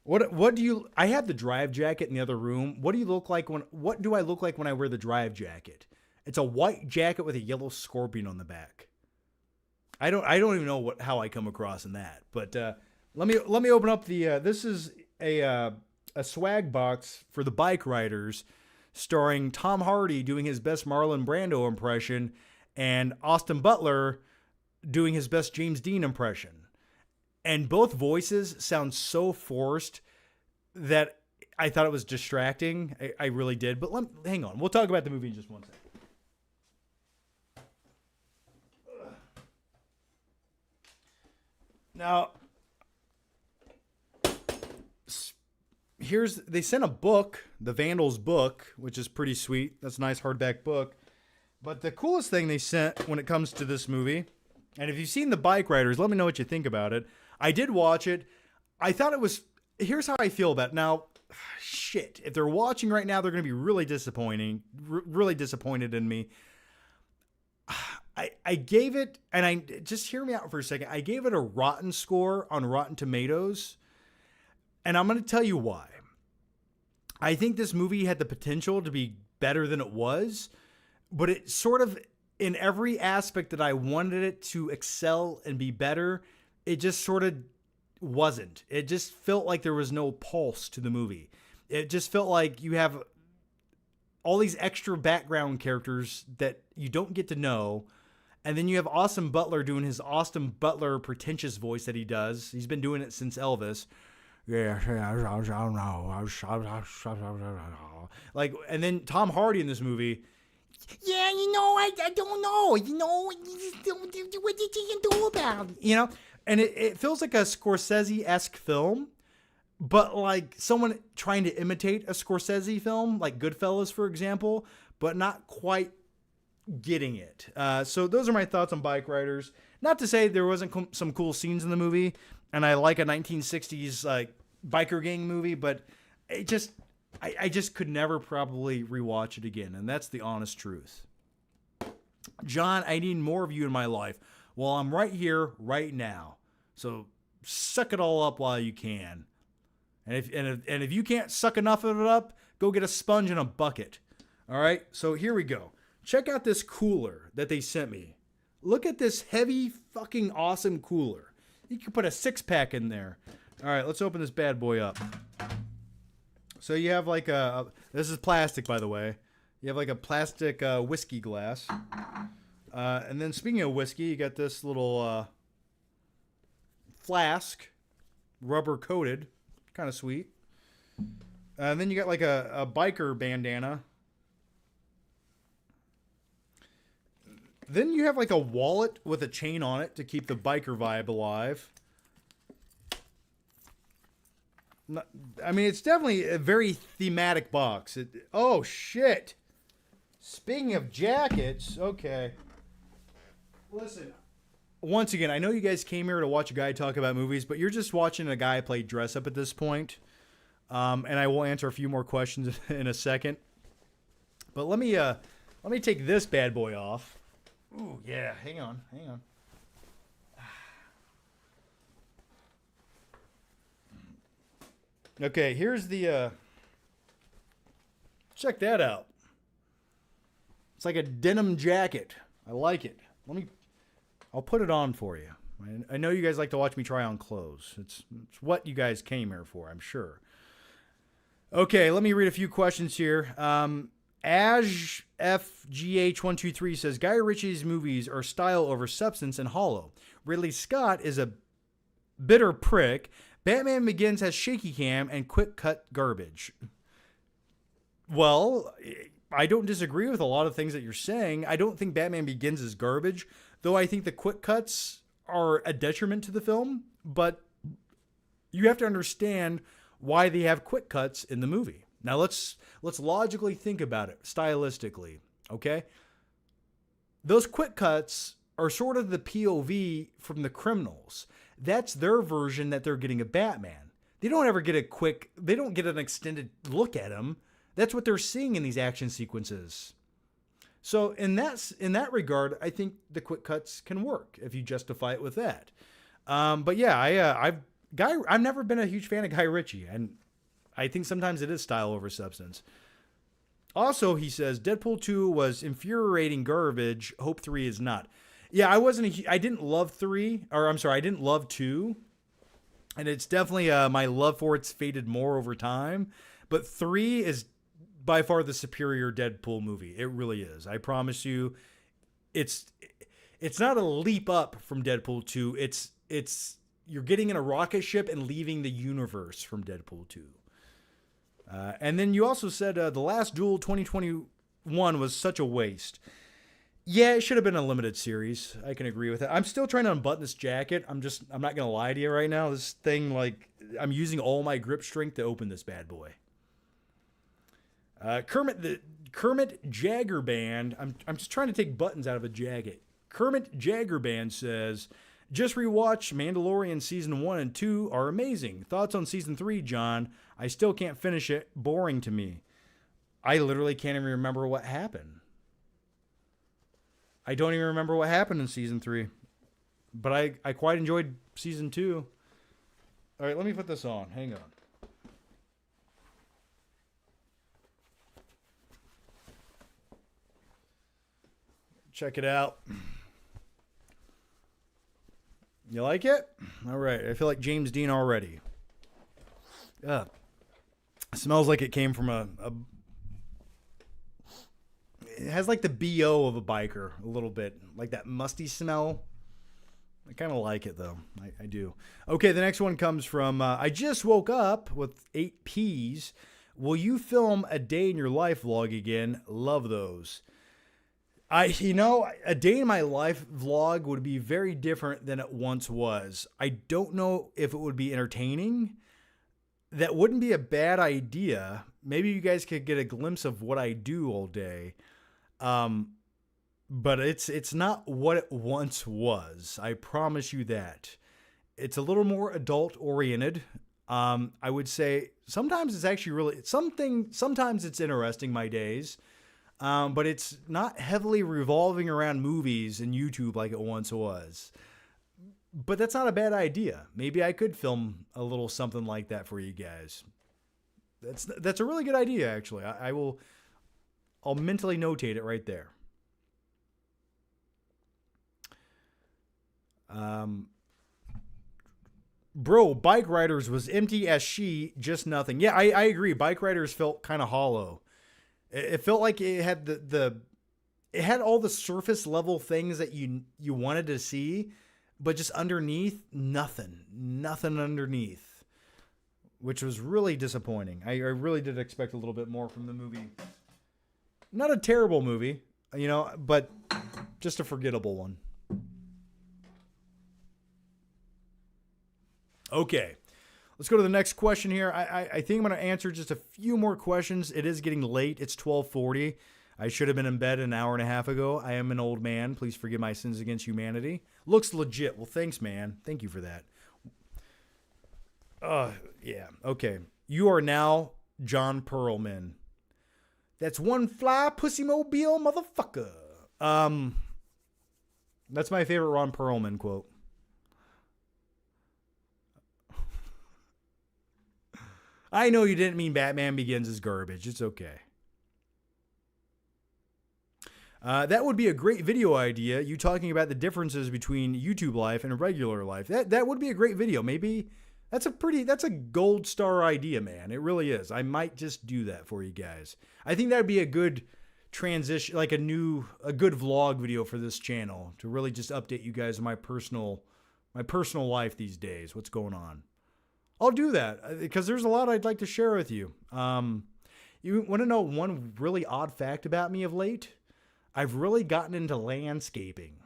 What do you... I have the drive jacket in the other room. What do I look like when I wear the drive jacket? It's a white jacket with a yellow scorpion on the back. I don't even know how I come across in that. But let me open up the this is a swag box for the bike riders, starring Tom Hardy doing his best Marlon Brando impression and Austin Butler doing his best James Dean impression. And both voices sound so forced that I thought it was distracting. I really did. But hang on. We'll talk about the movie in just one second. Now, they sent a book, the Vandals book, which is pretty sweet. That's a nice hardback book. But the coolest thing they sent when it comes to this movie, and if you've seen The Bike Riders, let me know what you think about it. I did watch it. I thought it was, here's how I feel about it. Now, shit, if they're watching right now, they're going to be really disappointed in me. I gave it, and just hear me out for a second. I gave it a rotten score on Rotten Tomatoes, and I'm going to tell you why. I think this movie had the potential to be better than it was, but it sort of, in every aspect that I wanted it to excel and be better, it just sort of wasn't. It just felt like there was no pulse to the movie. It just felt like you have all these extra background characters that you don't get to know. And then you have Austin Butler doing his Austin Butler pretentious voice that he does. He's been doing it since Elvis. Like, and then Tom Hardy in this movie. Yeah, I don't know. What did you do about it? And it feels like a Scorsese-esque film, but like someone trying to imitate a Scorsese film, like Goodfellas, for example, but not quite getting it. So those are my thoughts on Bike Riders. Not to say there wasn't some cool scenes in the movie, and I like a 1960s like biker gang movie, but I just could never probably rewatch it again, and that's the honest truth. John, I need more of you in my life. Well, I'm right here, right now. So suck it all up while you can. And if you can't suck enough of it up, go get a sponge and a bucket. All right, so here we go. Check out this cooler that they sent me. Look at this heavy, fucking awesome cooler. You can put a 6-pack in there. All right, let's open this bad boy up. So you have like this is plastic, by the way. You have like a plastic whiskey glass. And then speaking of whiskey, you got this little flask, rubber coated, kind of sweet. And then you got like a biker bandana. Then you have like a wallet with a chain on it to keep the biker vibe alive. I mean, it's definitely a very thematic box. Oh, shit. Speaking of jackets, okay. Listen, once again, I know you guys came here to watch a guy talk about movies, but you're just watching a guy play dress up at this point. And I will answer a few more questions in a second. But let me take this bad boy off. Ooh, yeah. Hang on. Okay, here's the check that out. It's like a denim jacket. I like it. I'll put it on for you. I know you guys like to watch me try on clothes. It's what you guys came here for, I'm sure. Okay, let me read a few questions here. Aj FGH123 says, Guy Ritchie's movies are style over substance and hollow. Ridley Scott is a bitter prick. Batman Begins has shaky cam and quick cut garbage. Well, I don't disagree with a lot of things that you're saying. I don't think Batman Begins is garbage, though I think the quick cuts are a detriment to the film. But you have to understand why they have quick cuts in the movie. Now let's logically think about it stylistically, okay? Those quick cuts are sort of the POV from the criminals. That's their version that they're getting of Batman. They don't ever get they don't get an extended look at him. That's what they're seeing in these action sequences. So in that regard, I think the quick cuts can work if you justify it with that. But yeah, I've never been a huge fan of Guy Ritchie, and I think sometimes it is style over substance. Also, he says Deadpool 2 was infuriating garbage. Hope 3 is not. Yeah, I didn't love 3, or I'm sorry, I didn't love 2. And it's definitely my love for it's faded more over time. But 3 is by far the superior Deadpool movie. It really is. I promise you, it's not a leap up from Deadpool 2. It's you're getting in a rocket ship and leaving the universe from Deadpool 2. And then you also said The Last Duel 2021 was such a waste. Yeah, it should have been a limited series. I can agree with that. I'm still trying to unbutton this jacket. I'm not going to lie to you right now. This thing, like, I'm using all my grip strength to open this bad boy. Kermit Jagger Band. I'm just trying to take buttons out of a jacket. Kermit Jagger Band says, just rewatched Mandalorian season 1 and 2 are amazing. Thoughts on season 3, John? I still can't finish it. Boring to me. I literally can't even remember what happened. I don't even remember what happened in season 3. But I quite enjoyed season 2. All right, let me put this on. Hang on. Check it out. You like it? All right. I feel like James Dean already. It smells like it came from it has like the BO of a biker a little bit. Like that musty smell. I kind of like it though. I do. Okay, the next one comes from, I just woke up with 8 Ps. Will you film a day in your life vlog again? Love those. A day in my life vlog would be very different than it once was. I don't know if it would be entertaining. That wouldn't be a bad idea. Maybe you guys could get a glimpse of what I do all day. But it's not what it once was. I promise you that. It's a little more adult oriented. I would say sometimes it's actually really sometimes it's interesting, my days. But it's not heavily revolving around movies and YouTube like it once was. But that's not a bad idea. Maybe I could film a little something like that for you guys. That's a really good idea, actually. I'll mentally notate it right there. Bro, Bike Riders was empty as she, just nothing. Yeah, I agree. Bike Riders felt kind of hollow. It felt like it had it had all the surface level things that you wanted to see, but just underneath, nothing underneath, which was really disappointing. I really did expect a little bit more from the movie. Not a terrible movie, but just a forgettable one. Okay, let's go to the next question here. I think I'm going to answer just a few more questions. It is getting late. It's 12:40. I should have been in bed an hour and a half ago. I am an old man. Please forgive my sins against humanity. Looks legit. Well, thanks, man. Thank you for that. Yeah. Okay. You are now John Perlman. That's one fly pussy mobile motherfucker. That's my favorite Ron Perlman quote. I know you didn't mean Batman Begins is garbage. It's okay. That would be a great video idea. You talking about the differences between YouTube life and regular life. That would be a great video. Maybe that's a gold star idea, man. It really is. I might just do that for you guys. I think that'd be a good transition, like a good vlog video for this channel to really just update you guys on my personal life these days. What's going on? I'll do that because there's a lot I'd like to share with you. You want to know one really odd fact about me of late? I've really gotten into landscaping.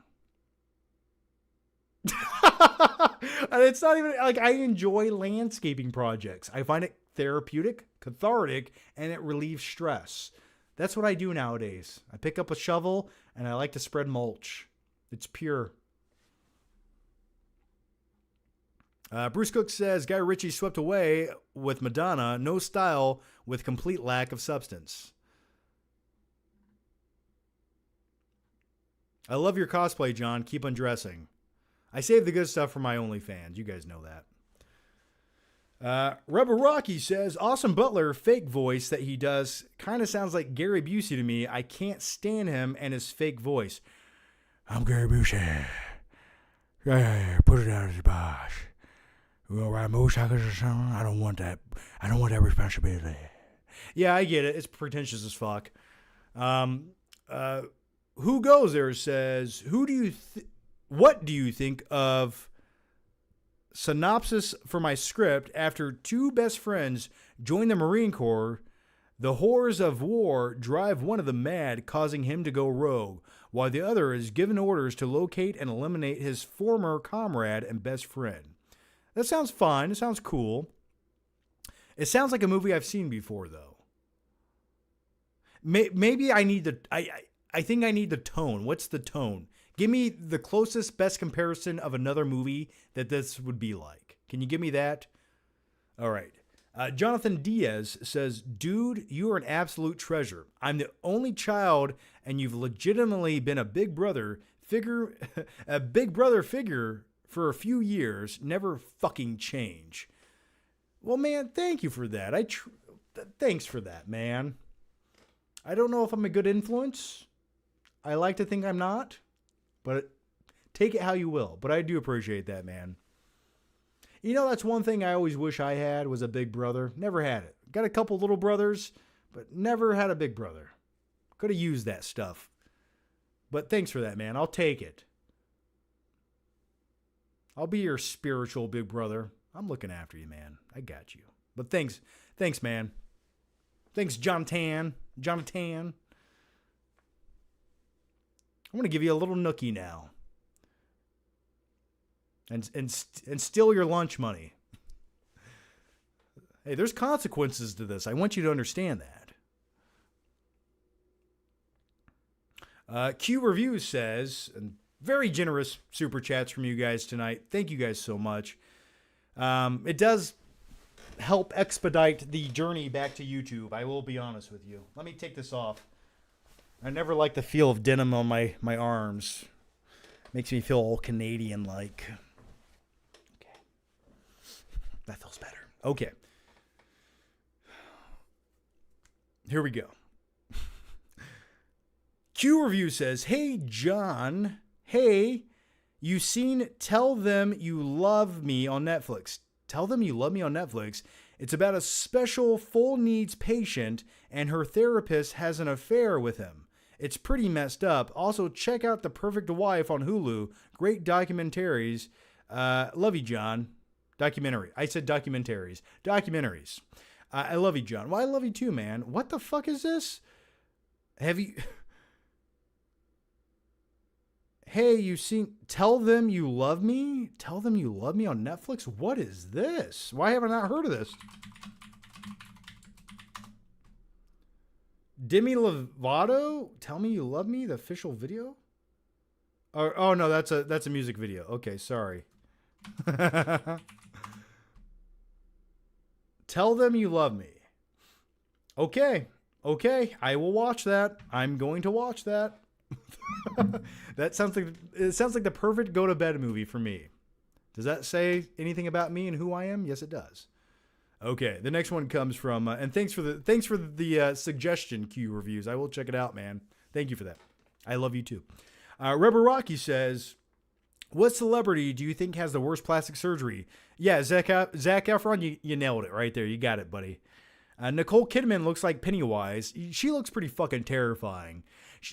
And it's not even like I enjoy landscaping projects. I find it therapeutic, cathartic, and it relieves stress. That's what I do nowadays. I pick up a shovel and I like to spread mulch. It's pure. Bruce Cook says Guy Ritchie swept away with Madonna, no style with complete lack of substance. I love your cosplay, John. Keep undressing. I save the good stuff for my OnlyFans. You guys know that. Rubber Rocky says, Austin Butler fake voice that he does kind of sounds like Gary Busey to me. I can't stand him and his fake voice. I'm Gary Busey. Yeah, put it out of the box. You gonna ride motorcycles or something? I don't want that. I don't want that responsibility. Yeah, I get it. It's pretentious as fuck. Who Goes There says, what do you think of synopsis for my script after two best friends join the Marine Corps? The horrors of war drive one of them mad, causing him to go rogue, while the other is given orders to locate and eliminate his former comrade and best friend. That sounds fun. It sounds cool. It sounds like a movie I've seen before, though. Maybe I need the... I think I need the tone. What's the tone? Give me the closest, best comparison of another movie that this would be like. Can you give me that? All right. Jonathan Diaz says, dude, you are an absolute treasure. I'm the only child, and you've legitimately been a big brother figure for a few years. Never fucking change. Well, man, thank you for that. Thanks for that, man. I don't know if I'm a good influence. I like to think I'm not, but take it how you will. But I do appreciate that, man. You know, that's one thing I always wish I had was a big brother. Never had it. Got a couple little brothers, but never had a big brother. Could have used that stuff. But thanks for that, man. I'll take it. I'll be your spiritual big brother. I'm looking after you, man. I got you. But thanks, man. Thanks, Jonathan. I'm going to give you a little nookie now. And steal your lunch money. Hey, there's consequences to this. I want you to understand that. Q Reviews says, and very generous super chats from you guys tonight. Thank you guys so much. It does help expedite the journey back to YouTube. I will be honest with you. Let me take this off. I never like the feel of denim on my arms. Makes me feel all Canadian-like. Okay. That feels better. Okay. Here we go. Q Review says, hey, John. Hey, You seen Tell Them You Love Me on Netflix. Tell Them You Love Me on Netflix. It's about a special full needs patient and her therapist has an affair with him. It's pretty messed up. Also, check out The Perfect Wife on Hulu. Great documentaries. Love you, John. Documentary. I said documentaries. Documentaries. I love you, John. Well, I love you too, man. What the fuck is this? Have you... Hey, you seen Tell Them You Love Me? Tell Them You Love Me on Netflix? What is this? Why haven't I not heard of this? Demi Lovato? Tell Me You Love Me? The official video? Oh no, that's a music video. Okay, sorry. Tell Them You Love Me. Okay, I will watch that. I'm going to watch that. It sounds like the perfect go to bed movie for me. Does that say anything about me and who I am? Yes, it does. Okay, the next one comes from and thanks for the suggestion, Q reviews. I will check it out, man. Thank you for that. I love you too. Rubber Rocky says, "What celebrity do you think has the worst plastic surgery?" Yeah, Zac Efron. You nailed it right there. You got it, buddy. Nicole Kidman looks like Pennywise. She looks pretty fucking terrifying.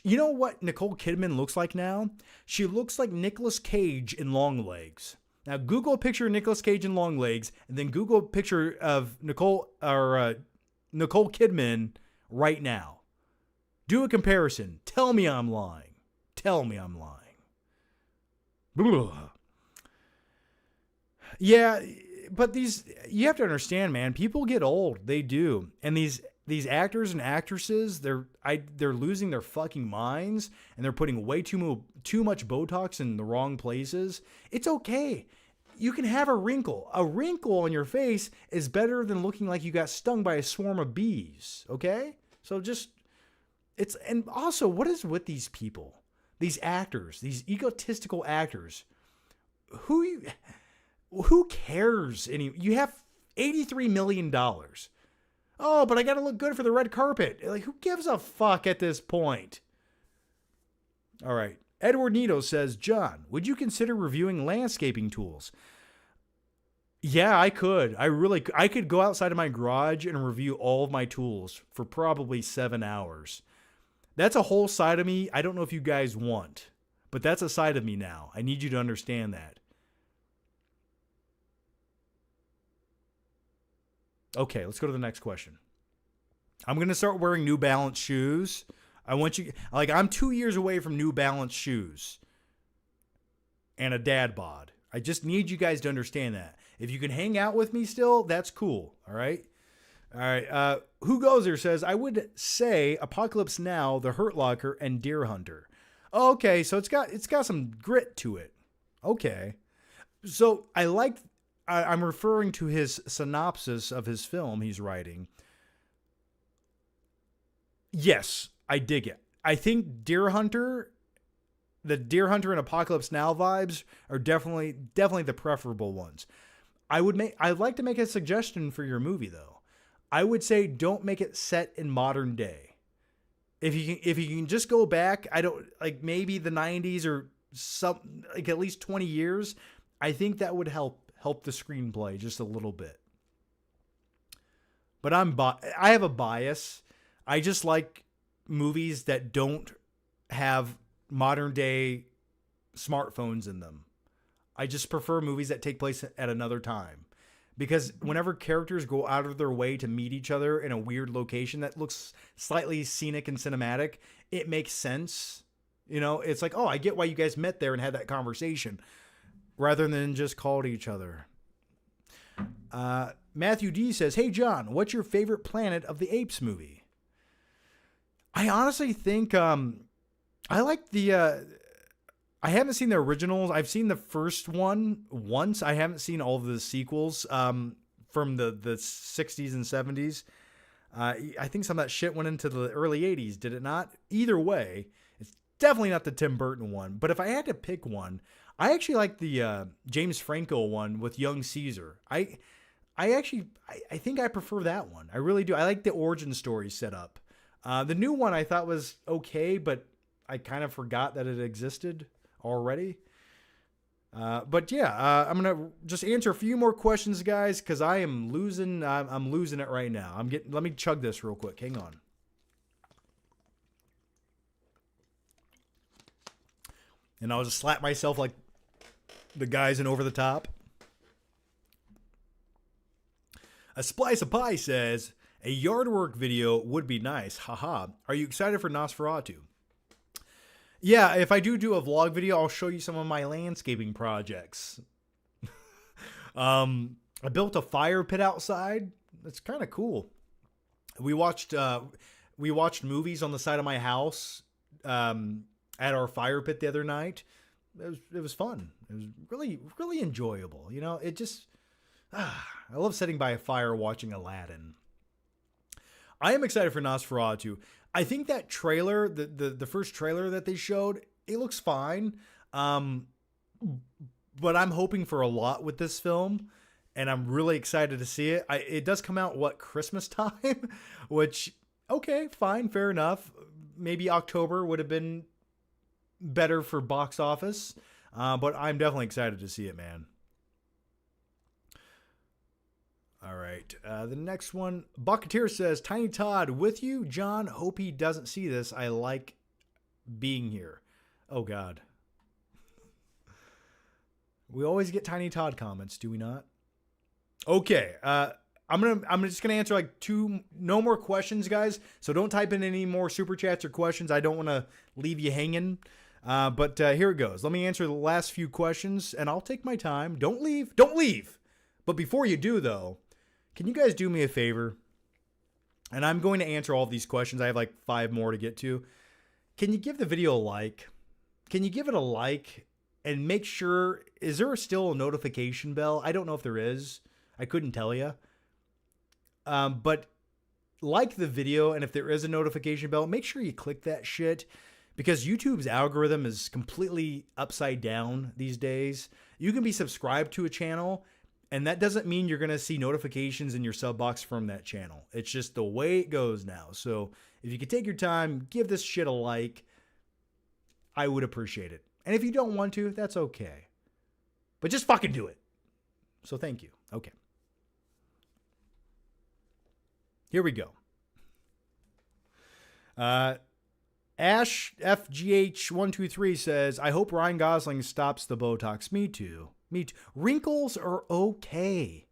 You know what Nicole Kidman looks like now? She looks like Nicolas Cage in Long Legs. Now Google a picture of Nicolas Cage in Long Legs, and then Google a picture of Nicole Kidman right now. Do a comparison. Tell me I'm lying. Tell me I'm lying. Blah. Yeah, but you have to understand, man. People get old. They do, and these actors and actresses, they're losing their fucking minds, and they're putting way too much Botox in the wrong places. It's okay. You can have a wrinkle. A wrinkle on your face is better than looking like you got stung by a swarm of bees. Okay, so and also, what is with these people, these actors, these egotistical actors? Who cares? You have $83 million. Oh, but I got to look good for the red carpet. Like, who gives a fuck at this point? All right. Edward Nito says, "John, would you consider reviewing landscaping tools?" Yeah, I could. I could go outside of my garage and review all of my tools for probably 7 hours. That's a whole side of me I don't know if you guys want, but that's a side of me now. I need you to understand that. Okay, let's go to the next question. I'm going to start wearing New Balance shoes. I'm 2 years away from New Balance shoes and a dad bod. I just need you guys to understand that. If you can hang out with me still, that's cool. All right. Who Goes There says, "I would say Apocalypse Now, The Hurt Locker, and Deer Hunter." Okay, so it's got some grit to it. Okay. So I'm referring to his synopsis of his film he's writing. Yes, I dig it. I think the Deer Hunter and Apocalypse Now vibes are definitely the preferable ones. I'd like to make a suggestion for your movie though. I would say don't make it set in modern day. If you can just go back, maybe the 90s or at least 20 years, I think that would help the screenplay just a little bit. But I have a bias. I just like movies that don't have modern day smartphones in them. I just prefer movies that take place at another time. Because whenever characters go out of their way to meet each other in a weird location that looks slightly scenic and cinematic, it makes sense. You know, it's like, oh, I get why you guys met there and had that conversation, rather than just called each other. Matthew D says, "Hey, John, what's your favorite Planet of the Apes movie?" I honestly think I like I haven't seen the originals. I've seen the first one once. I haven't seen all of the sequels from the 60s and 70s. I think some of that shit went into the early 80s, did it not? Either way, it's definitely not the Tim Burton one. But if I had to pick one, I actually like the James Franco one with young Caesar. I think I prefer that one. I really do. I like the origin story set up. The new one I thought was okay, but I kind of forgot that it existed already. But yeah, I'm gonna just answer a few more questions, guys, because I am losing. I'm losing it right now. Let me chug this real quick. Hang on. And I'll just slap myself like the guys in Over the Top. A Splice of Pie says, a yard work video would be nice. Haha. Are you excited for Nosferatu? Yeah, if I do a vlog video, I'll show you some of my landscaping projects. I built a fire pit outside. It's kind of cool. We watched movies on the side of my house at our fire pit the other night. It was fun. It was really enjoyable. You know, it just I love sitting by a fire watching Aladdin. I am excited for Nosferatu. I think that trailer, the first trailer that they showed, it looks fine. But I'm hoping for a lot with this film, and I'm really excited to see it. It does come out, Christmas time? Which, okay, fine, fair enough. Maybe October would have been better for box office. But I'm definitely excited to see it, man. All right. The next one, Bucketeer says, Tiny Todd, with you, John. Hope he doesn't see this. I like being here. Oh, God. We always get Tiny Todd comments, do we not? Okay. I'm just gonna answer like no more questions, guys. So don't type in any more super chats or questions. I don't want to leave you hanging. But here it goes. Let me answer the last few questions, and I'll take my time. Don't leave. Don't leave. But before you do, though, can you guys do me a favor? And I'm going to answer all of these questions. I have like 5 more to get to. Can you give the video a like? Can you give it a like and make sure, is there still a notification bell? I don't know if there is. I couldn't tell you. But like the video, and if there is a notification bell, make sure you click that shit, because YouTube's algorithm is completely upside down these days. You can be subscribed to a channel, and that doesn't mean you're going to see notifications in your sub box from that channel. It's just the way it goes now. So if you could take your time, give this shit a like, I would appreciate it. And if you don't want to, that's okay. But just fucking do it. So thank you. Okay. Here we go. Ash FGH123 says, I hope Ryan Gosling stops the Botox. Me too. Me too. Wrinkles are okay.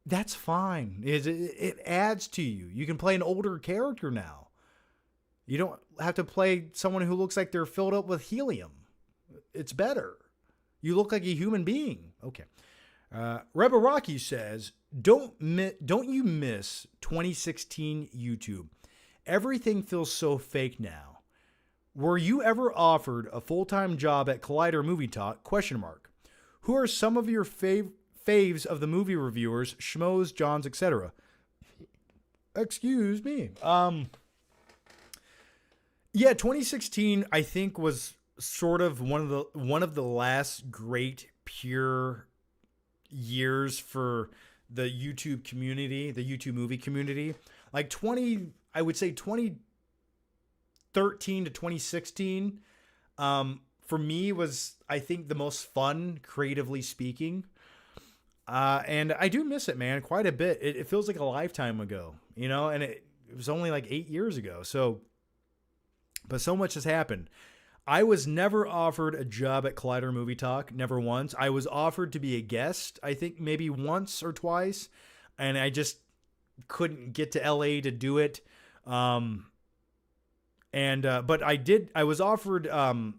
That's fine. It adds to you. You can play an older character now. You don't have to play someone who looks like they're filled up with helium. It's better. You look like a human being. Okay. Rebel Rocky says, don't you miss 2016 YouTube? Everything feels so fake now. Were you ever offered a full-time job at Collider Movie Talk? ? Who are some of your faves of the movie reviewers, schmoes, Johns, etc.? Excuse me. Yeah, 2016 I think was sort of one of the last great pure years for the YouTube community, the YouTube movie community. Like I would say 2013 to 2016 for me was, I think, the most fun, creatively speaking. And I do miss it, man, quite a bit. It feels like a lifetime ago, you know, and it was only like 8 years ago. But so much has happened. I was never offered a job at Collider Movie Talk, never once. I was offered to be a guest, I think maybe once or twice, and I just couldn't get to LA to do it. But I was offered a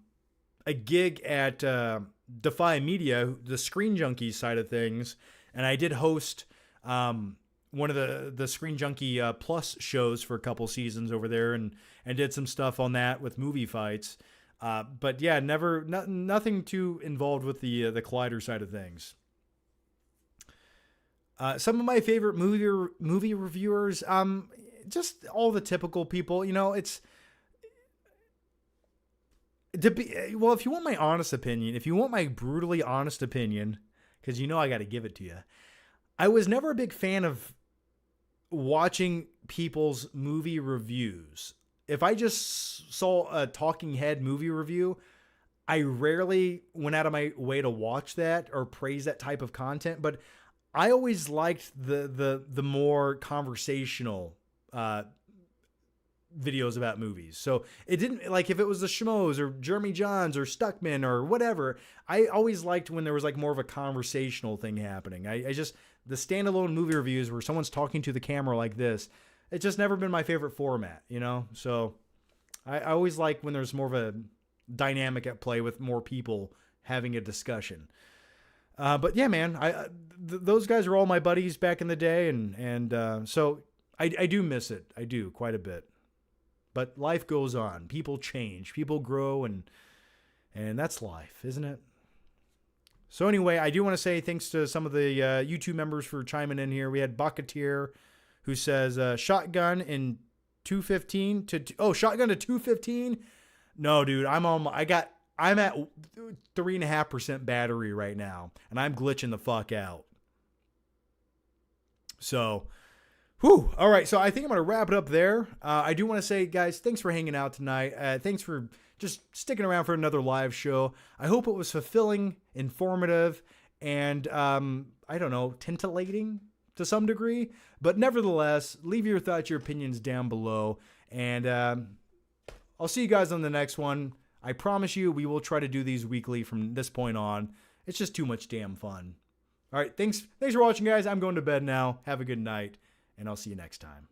gig at Defy Media, the Screen Junkie side of things, and I did host one of the Screen Junkie Plus shows for a couple seasons over there, and did some stuff on that with movie fights. But yeah, nothing too involved with the Collider side of things. Some of my favorite movie reviewers, just all the typical people. You know, if you want my honest opinion, if you want my brutally honest opinion, because you know I got to give it to you, I was never a big fan of watching people's movie reviews. If I just saw a talking head movie review, I rarely went out of my way to watch that or praise that type of content, but I always liked the more conversational videos about movies. So it didn't, like, if it was the Schmoes or Jeremy Johns or Stuckman or whatever, I always liked when there was like more of a conversational thing happening. I just, the standalone movie reviews where someone's talking to the camera like this, it's just never been my favorite format, you know? So I always like when there's more of a dynamic at play with more people having a discussion. But yeah, man, those guys are all my buddies back in the day. And so I do miss it. I do quite a bit. But life goes on. People change. People grow, and that's life, isn't it? So anyway, I do want to say thanks to some of the YouTube members for chiming in here. We had Bucketeer, who says shotgun in 215 to shotgun to 215. No, dude, I'm at 3.5% battery right now, and I'm glitching the fuck out. So. Whew. All right, so I think I'm going to wrap it up there. I do want to say, guys, thanks for hanging out tonight. Thanks for just sticking around for another live show. I hope it was fulfilling, informative, and, I don't know, titillating to some degree. But nevertheless, leave your thoughts, your opinions down below. And I'll see you guys on the next one. I promise you we will try to do these weekly from this point on. It's just too much damn fun. All right, thanks for watching, guys. I'm going to bed now. Have a good night. And I'll see you next time.